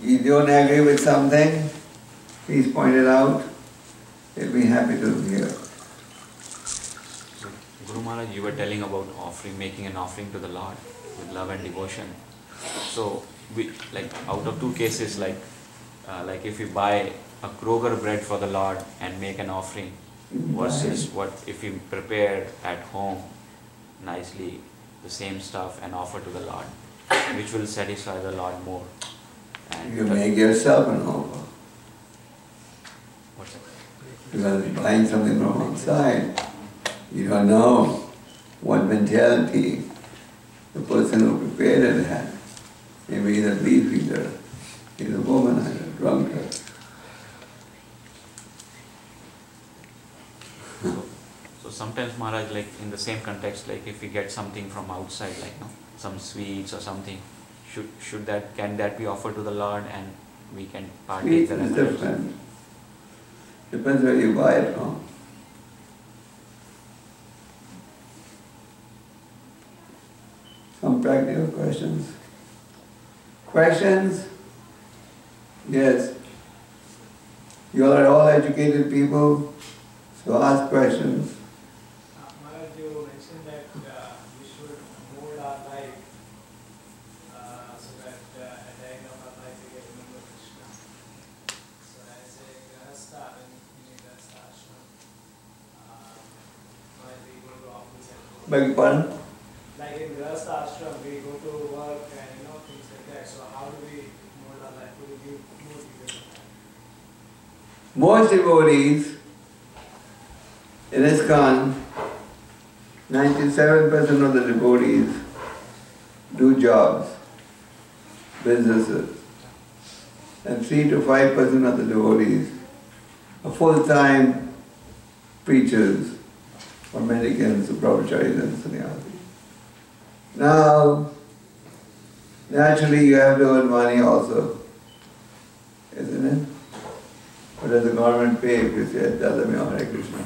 you don't agree with something, please point it out. We'll be happy to hear. So, Guru Maharaj, you were telling about offering, making an offering to the Lord with love and devotion. So, out of two cases, like if you buy a Kroger bread for the Lord and make an offering, versus what if you prepare at home nicely the same stuff and offer to the Lord, which will satisfy the Lord more. And you make yourself an offer. What's that? Because buying something from outside, you don't know what mentality the person who prepared it had. Maybe he's a beef eater, he's a womanizer, a drunkard. So sometimes Maharaj, like in the same context, like if we get something from outside, like some sweets or something, can that be offered to the Lord and we can partake the Sweets is different. Depends where you buy it from. Some practical questions? Questions? Yes. You are all educated people, so ask questions. Maharaj, you mentioned that we should mold our life so that at the end of our life we get to remember Krishna. So as a grahastha, in a grahastha ashram, while we go to office and go, Beg your pardon? like in grahastha ashram, we go to work and things like that. So how do we mold our life? Do we give more details on that? Most devotees in ISKCON, 97% of the devotees do jobs, businesses, and 3 to 5% of the devotees are full-time preachers or mendicants or brahmacharis and sannyasis. Now, naturally you have to earn money also, isn't it? What does the government pay if you say, tell them Hare Krishna?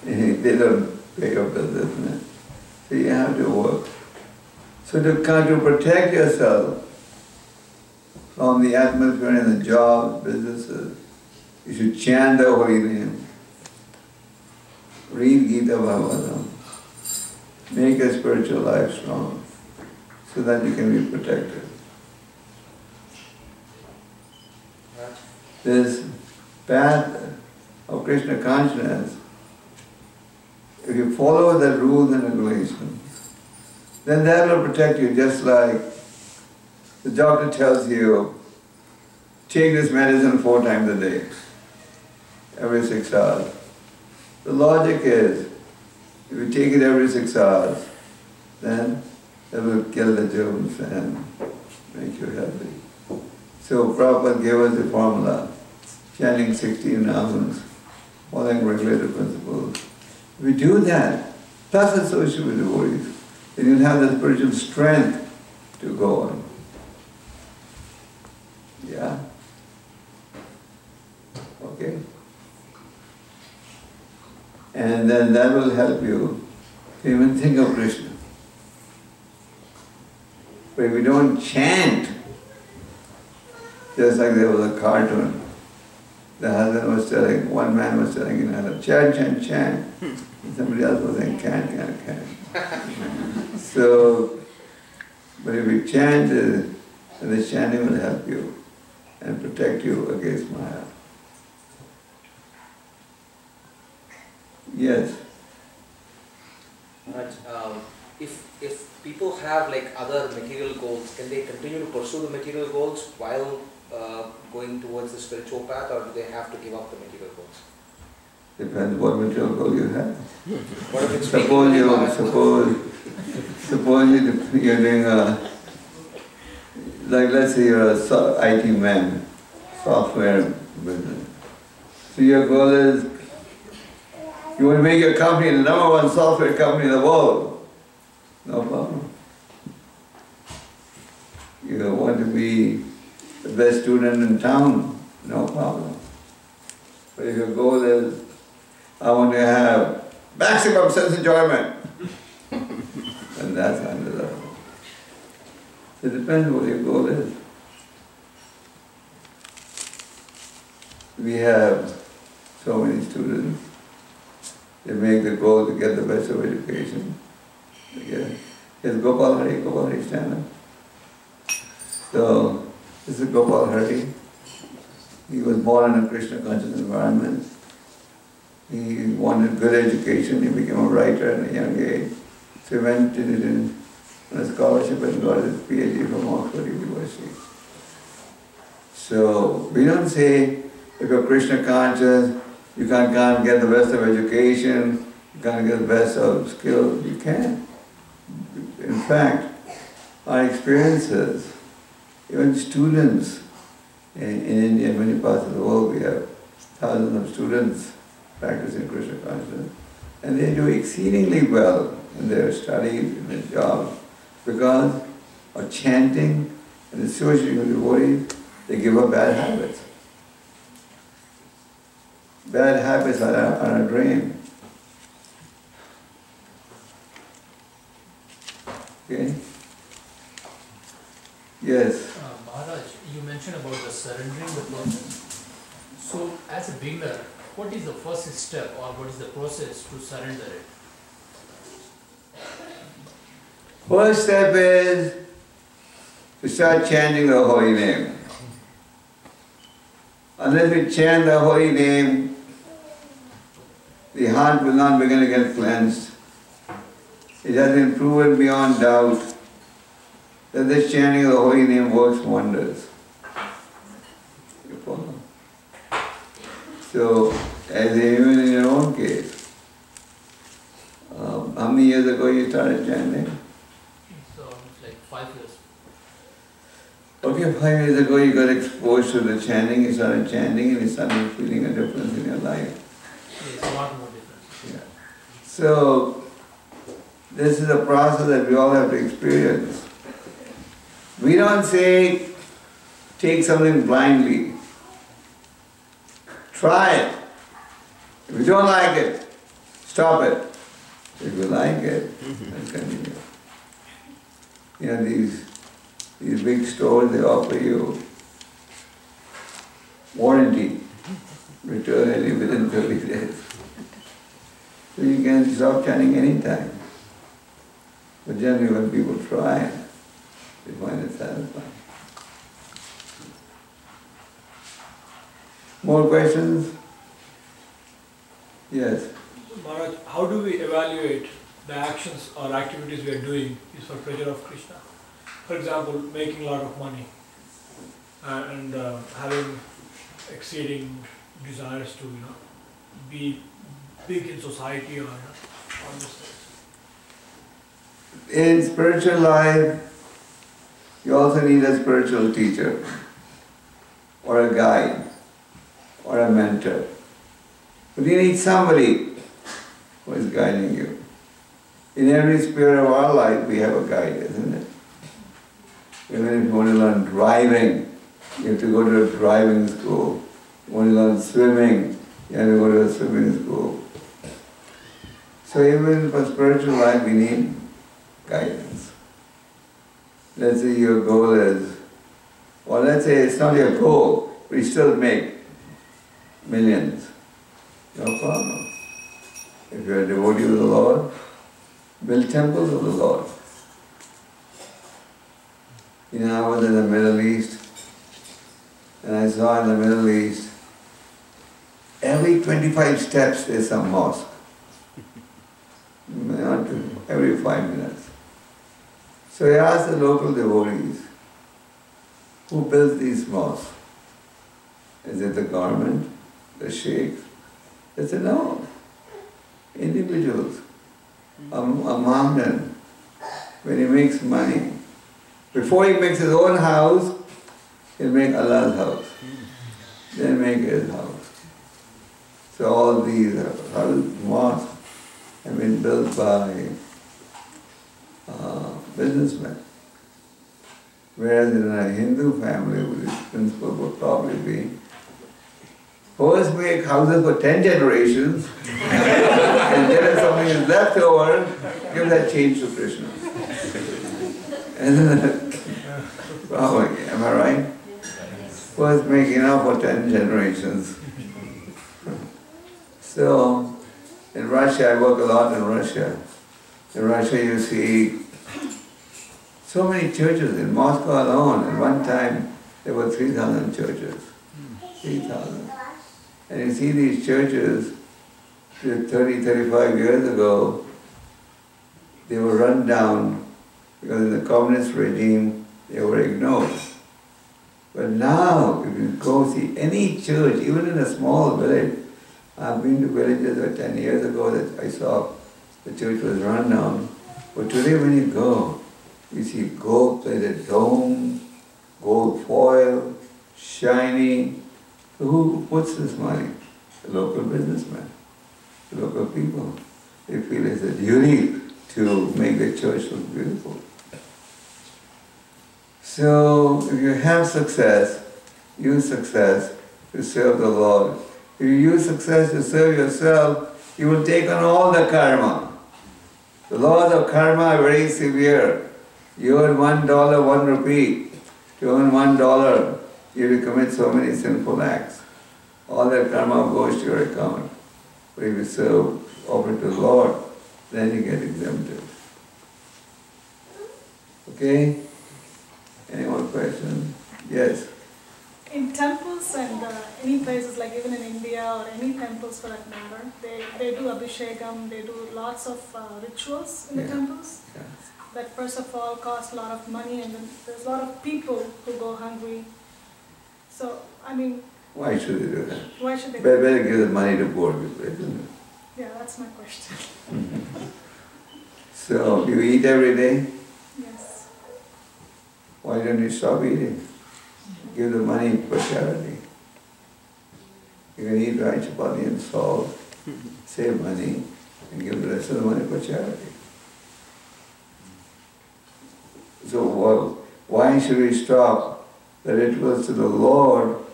They don't pay your bills, isn't it? So you have to work. So to protect yourself from the atmosphere and the jobs, businesses, you should chant the holy name, read Gita Bhagavatam, make your spiritual life strong so that you can be protected. This path of Krishna consciousness, if you follow the rules and regulations, then that will protect you, just like the doctor tells you, take this medicine 4 times a day, every 6 hours. The logic is, if you take it every 6 hours, then it will kill the germs and make you healthy. So Prabhupada gave us the formula, chanting 16 namams, following regulative principles. If we do that, plus associate with devotees, then you'll have the spiritual strength to go on. Yeah? Okay? And then that will help you to even think of Krishna. But if we don't chant, just like there was a cartoon, the husband was telling, one man was telling another, chant, chant, chant. And somebody else was saying, can. So, but if you chant, then the chanting will help you and protect you against Maya. Yes. But if people have like other material goals, can they continue to pursue the material goals while going towards the spiritual path, or do they have to give up the material goals? Depends what material goal you have. What if it's Suppose you're doing a, like let's say you're a IT man, software business. So your goal is, you want to make your company the #1 software company in the world. No problem. You want to be the best student in town. No problem. But if your goal is, I want to have maximum sense enjoyment, then that's undesirable. So it depends what your goal is. We have so many students. They make the goal to get the best of education. Is Gopal Hari, Gopal Hari stand up? So, this is Gopal Hari. He was born in a Krishna conscious environment. He wanted good education. He became a writer at a young age. So he went on a scholarship and got his PhD from Oxford University. So, we don't say, if you're Krishna conscious, you can't get the best of education, you can't get the best of skills. You can. In fact, our experiences, even students in India and many parts of the world, we have thousands of students practicing Krishna consciousness, and they do exceedingly well in their studies, in their jobs, because of chanting and associating with devotees. They give up bad habits. Bad habits are a drain. Okay? Yes. Maharaj, you mentioned about the surrendering the process. So, as a beginner, what is the first step or what is the process to surrender it? First step is to start chanting the holy name. Unless we chant the holy name, the heart will not begin to get cleansed. It has been proven beyond doubt that this chanting of the holy name works wonders. You follow? So, as even in your own case, how many years ago you started chanting? So, it's like 5 years. Okay, 5 years ago you got exposed to the chanting, you started chanting and you started feeling a difference in your life. Yes, a lot more difference. Yeah. So, this is a process that we all have to experience. We don't say, take something blindly. Try it. If you don't like it, stop it. If you like it, then continue. You know, these big stores, they offer you warranty, return only within 30 days. So you can stop chanting anytime. But generally when people try, they find it satisfying. More questions? Yes. Maharaj, how do we evaluate the actions or activities we are doing is for pleasure of Krishna? For example, making a lot of money and having exceeding desires to be big in society or all these things. In spiritual life, you also need a spiritual teacher, or a guide, or a mentor. But you need somebody who is guiding you. In every sphere of our life, we have a guide, isn't it? Even if you want to learn driving, you have to go to a driving school. You want to learn swimming, you have to go to a swimming school. So even for spiritual life, we need guidance. Let's say your goal is, or let's say it's not your goal, but you still make millions. No problem. If you're a devotee of the Lord, build temples of the Lord. You know, I was in the Middle East, and I saw in the Middle East, every 25 steps there's some mosque. Not every 5 minutes. So I asked the local devotees, who built these mosques? Is it the government, the sheikhs? They said, no, individuals. A Mohammedan, when he makes money, before he makes his own house, he'll make Allah's house, then make his house. So all these mosques have been built by businessmen. Whereas in a Hindu family, the principle would probably be, first make houses for 10 generations, and then if something is left over, give that change to Krishna. And then, probably, am I right? First make enough for 10 generations. So, in Russia, I work a lot in Russia. In Russia you see so many churches. In Moscow alone, at one time there were 3,000 churches. 3,000. And you see these churches 30, 35 years ago, they were run down because in the communist regime they were ignored. But now, if you go see any church, even in a small village, I've been to villages where 10 years ago that I saw the church was run down. But today when you go, you see gold-plated domes, gold foil, shiny. So who puts this money? The local businessmen, the local people. They feel it's a duty to make the church look beautiful. So if you have success, use success to serve the Lord. If you use success to serve yourself, you will take on all the karma. The laws of karma are very severe. You earn $1, 1 rupee. To earn $1, you will commit so many sinful acts. All that karma goes to your account. But if you serve, offer to the Lord, then you get exempted. Okay? Any more questions? Yes. In temples and any places, like even in India or any temples for that matter, they do abhishekam, they do lots of rituals in the temples. Yeah. That first of all cost a lot of money, and then there's a lot of people who go hungry. So, I mean, Why should they do that? why should they? Better give the money to poor people, isn't it? Yeah, that's my question. So, you eat every day? Yes. Why don't you stop eating? Give the money for charity. You can eat rice, chapati and salt, save money, and give the rest of the money for charity. So why should we stop the rituals to the Lord?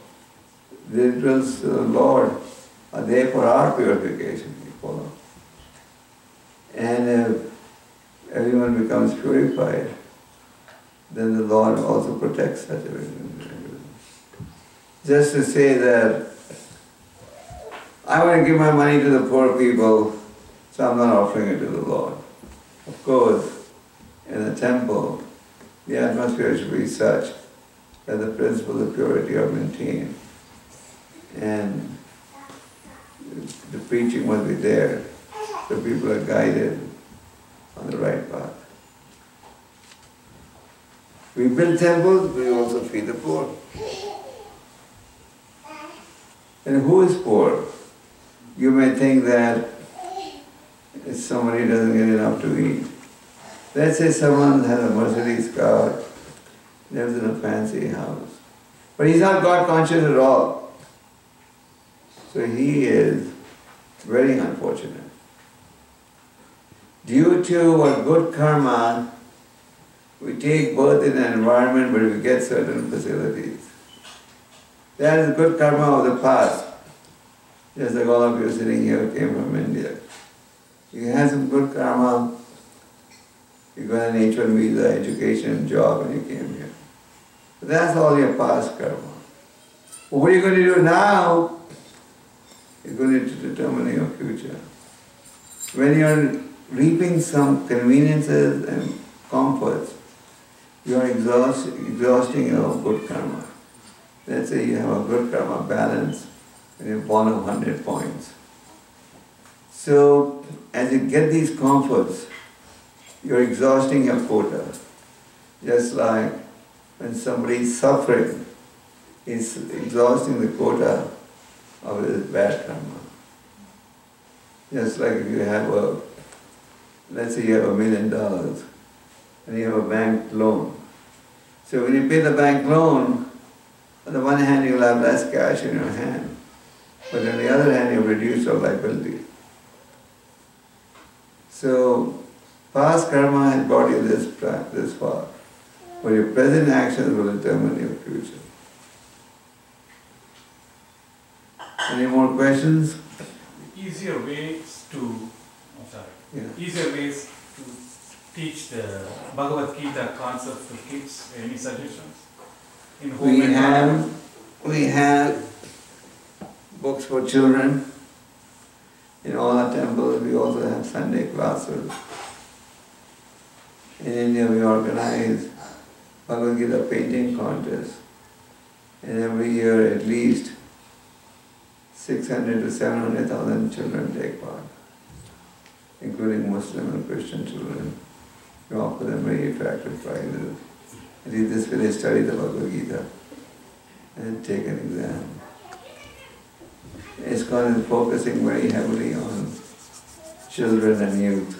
The rituals to the Lord are there for our purification, you follow. And if everyone becomes purified, then the Lord also protects such a individual. Just to say that I want to give my money to the poor people, so I'm not offering it to the Lord. Of course, in a temple, the atmosphere should be such that the principles of purity are maintained, and the preaching must be there, so people are guided on the right path. We build temples, we also feed the poor. And who is poor? You may think that if somebody doesn't get enough to eat. Let's say someone has a Mercedes car, lives in a fancy house, but he's not God conscious at all. So he is very unfortunate. Due to a good karma, we take birth in an environment where we get certain facilities. That is good karma of the past. Just like all of you sitting here came from India. You had some good karma, you got an H-1 visa, education, job, and you came here. But that's all your past karma. But what are you going to do now? You're going to determine your future. When you're reaping some conveniences and comforts, you are exhausting your good karma. Let's say you have a good karma balance and you're born of 100 points. So, as you get these comforts, you're exhausting your quota. Just like when somebody is suffering, he's exhausting the quota of his bad karma. Just like if you have let's say you have $1 million and you have a bank loan. So when you pay the bank loan, on the one hand you'll have less cash in your hand, but on the other hand you've reduced your liability. So past karma has brought you this far, but your present actions will determine your future. Any more questions? Easier ways to, easier ways to teach the Bhagavad Gita concept to kids. Any suggestions? In home We have books for children. In all our temples we also have Sunday classes. In India we organize Bhagavad Gita painting contests, and every year at least 600 to 700,000 children take part, including Muslim and Christian children. We offer them very attractive prizes. At least this way they study the Bhagavad Gita and take an exam. ISKCON is focusing very heavily on children and youth.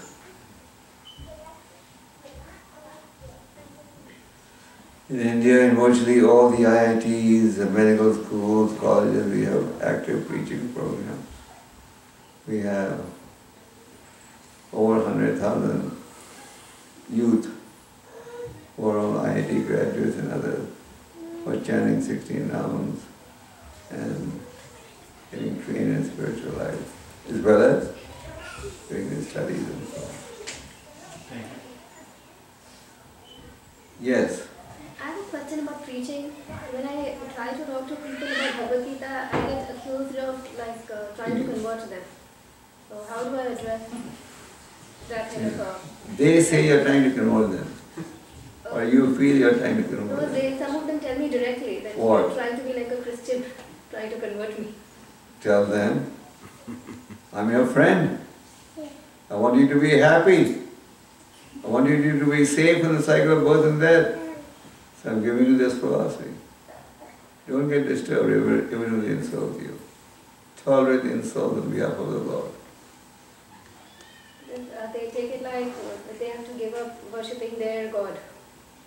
In India, in virtually all the IITs, the medical schools, colleges, we have active preaching programs. We have over 100,000 youth who are all IIT graduates and others who are chanting 16 rounds and getting trained in spiritual life, as well as doing the studies and so on. Thank you. Yes. I have a question about preaching. When I try to talk to people about Bhagavad Gita, I get accused of trying to convert them. So how do I address that kind of They say you're trying to convert them. Or you feel you're trying to convert No, them. some of them tell me directly that What? you're trying to be like a Christian, trying to convert me. Tell them, I'm your friend. I want you to be happy. I want you to be safe in the cycle of birth and death. So I'm giving you this philosophy. Don't get disturbed even if they insult you. Tolerate the insult on behalf of the Lord. They take it like they have to give up worshipping their God.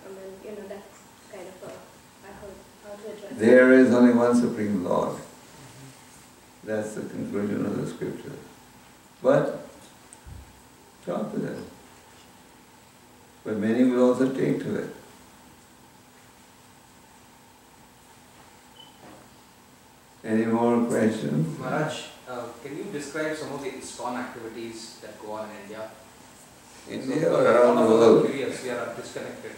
I mean, that's kind of I heard how to address it. There is only one Supreme Lord. That's the conclusion of the scripture. But talk to them. But many will also take to it. Any more questions? Maharaj, can you describe some of the ISKCON activities that go on in India? India or around the world? Curious, we are disconnected.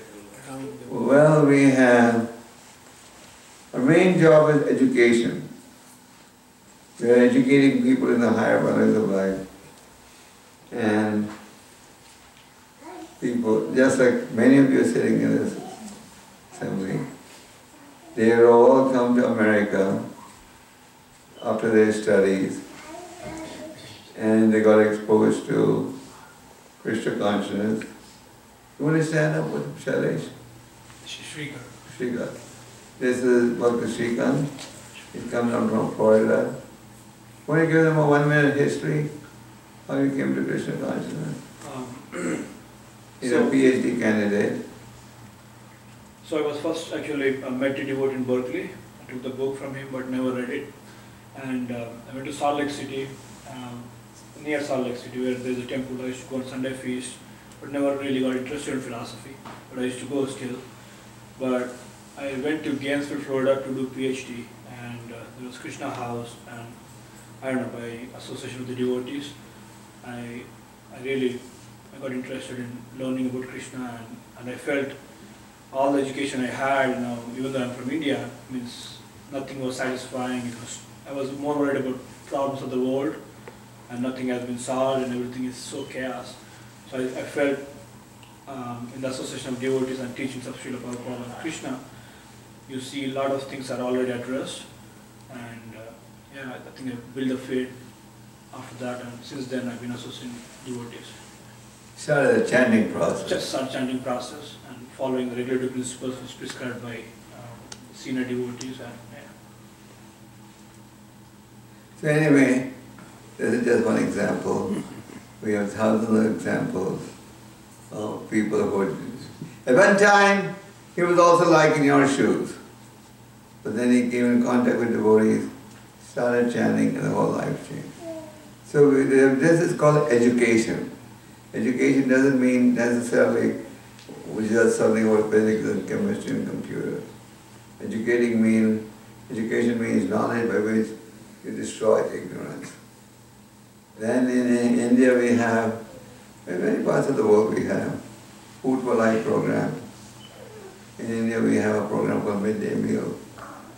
Well, we have, our main job is education. We are educating people in the higher values of life. And people, just like many of you sitting in this assembly, they all come to America after their studies and they got exposed to Krishna consciousness. You want to stand up with Shailesh? Shrikant. This is Bhakti Shrikant. He's come down from Florida. Want to give them a 1-minute history? How you came to Krishna consciousness? He's a PhD candidate. So I was first actually met a devotee in Berkeley. I took the book from him but never read it. And I went to Salt Lake City, near Salt Lake City, where there's a temple. I used to go on Sunday feast, but never really got interested in philosophy. But I used to go still. But I went to Gainesville, Florida to do PhD, and there was Krishna House, and I don't know, by association with the devotees, I got interested in learning about Krishna, and I felt all the education I had, even though I'm from India, means nothing was satisfying. I was more worried about problems of the world, and nothing has been solved, and everything is so chaos. So I felt in the association of devotees and teachings of Srila Prabhupada and Krishna, you see a lot of things are already addressed, and I think I built a faith after that, and since then I've been associating devotees. Started the chanting process. Just start chanting process and following the regulatory principles which is prescribed by senior devotees. And So anyway, this is just one example. We have thousands of examples of people who... At one time, he was also like in your shoes. But then he came in contact with devotees, started chanting, and the whole life changed. So this is called education. Education doesn't mean necessarily just something about physics and chemistry and computers. Education means knowledge by which you destroy ignorance. Then in India we have, in many parts of the world we have Food for Life program. In India we have a program called Midday Meal,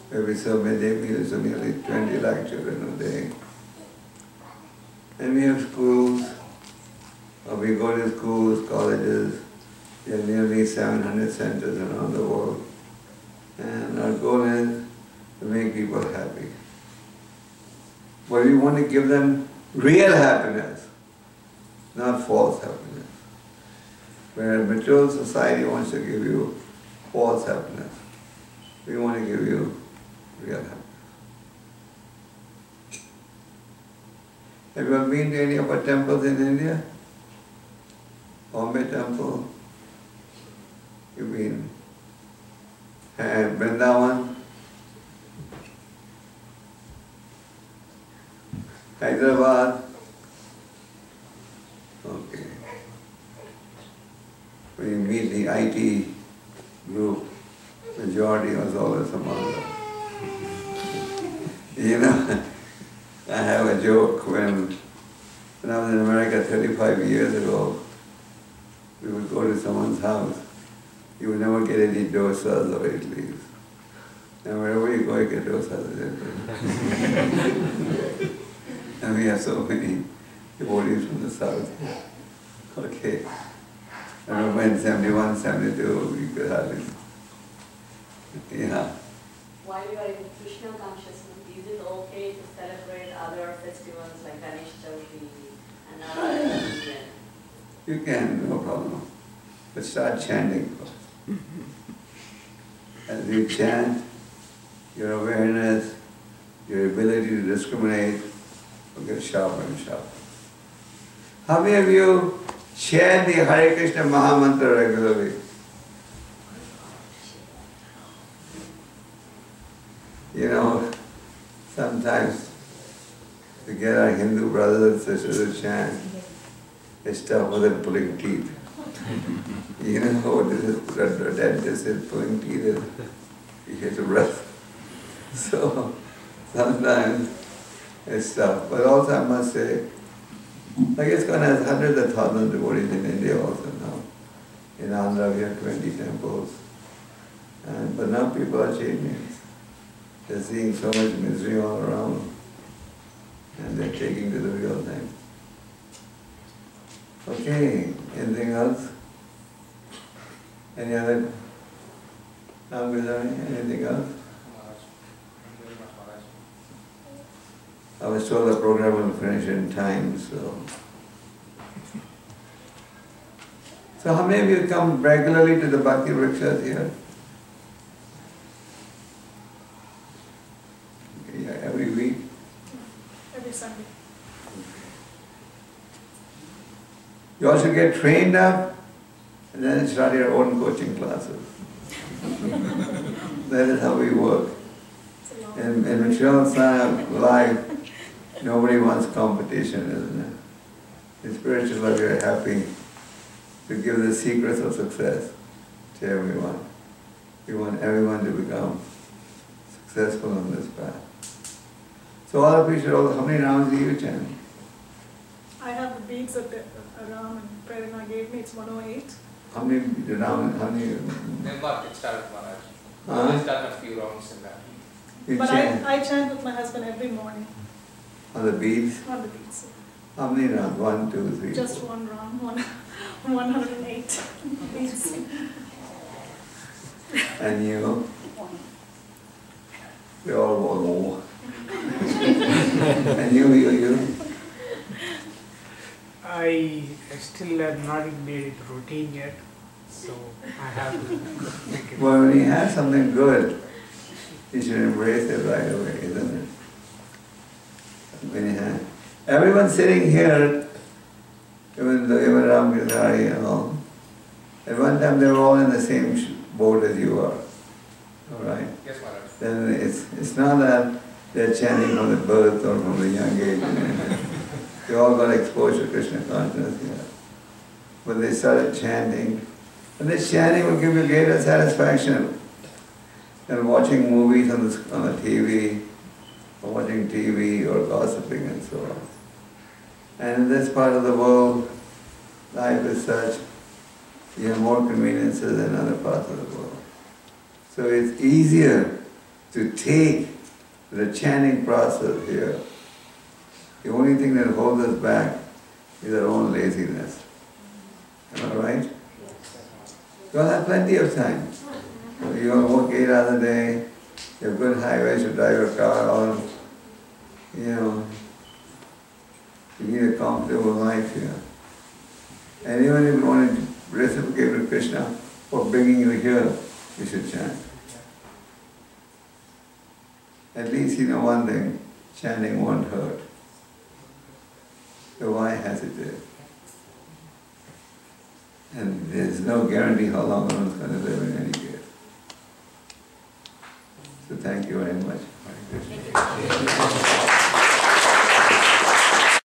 where we serve midday meals to nearly 20 lakh children a day. And we have schools, we go to schools, colleges, there are nearly 700 centers around the world. And our goal is to make people happy. But we want to give them real happiness, not false happiness. Where a material society wants to give you false happiness, we want to give you real happiness. Have you ever been to any of our temples in India? Bombay Temple? You've been? Vrindavan? Hyderabad? Okay. When you meet the IT group, majority was always a Mongol. I have a joke when I was in America 35 years ago, we would go to someone's house you will never get any dosas or idlis. And wherever you go, you get dosas. And we have so many devotees from the south. Okay. I remember in 71, 72, we could hardly. Yeah. While you are in Krishna consciousness, is it okay to celebrate other festivals like Ganesh Chaturthi and other? You can, no problem. But start chanting first. As you chant, your awareness, your ability to discriminate will get sharper and sharper. How many of you chant the Hare Krishna Mahamantra regularly? You know, sometimes to get our Hindu brothers and sisters to chant, it's tougher than pulling teeth. You know what the dentist is pulling teeth, you hit the breath. So sometimes it's tough. But also I must say, like ISKCON has hundreds of thousands of devotees in India also now. In Andhra we have 20 temples. But now people are changing. They're seeing so much misery all around. And they're taking to the real thing. Okay, anything else? Any other? Anything else? I was told the program will finish in time, so. So how many of you come regularly to the Bhakti Vrikshas here? Yeah, every week? Every Sunday. You also get trained up and then start your own coaching classes. That is how we work. In Michelle's life, nobody wants competition, isn't it? In spiritual life, we are happy to give the secrets of success to everyone. We want everyone to become successful on this path. So all of you should also, how many rounds do you chant? I have the beads that Ram and Prerna gave me, it's 108. How many rounds, how many? They've not yet started, Maharaj. Huh? They've done a few rounds in that. You But chant I chant with my husband every morning on the beads? on the beads. How many rounds? 1, 2, 3, Just 4. one round, 108 beads. And you? We all want more. And you? I still have not made it routine yet, so I have to make it. Well, when you have something good, you should embrace it right away, isn't it? When you have. Everyone sitting here, even Ram Gidari and all, at one time they were all in the same boat as you are. Alright? Yes, Maharaj. Then it's not that they're chanting from the birth or from the young age. They all got exposure to Krishna consciousness here. But they started chanting. And this chanting will give you greater satisfaction than watching movies on the TV, or watching TV or gossiping and so on. And in this part of the world, life is such, you have more conveniences than other parts of the world. So it's easier to take the chanting process here. The only thing that holds us back is our own laziness. Am I right? You'll have plenty of time. You want to work 8 hours a day, you have good highways to drive your car on, you know, you need a comfortable life here. And even if you want to reciprocate with Krishna for bringing you here, you should chant. At least you know one thing, chanting won't hurt. So why hesitate? And there's no guarantee how long one's going to live in any case. So thank you very much. Hare Krishna.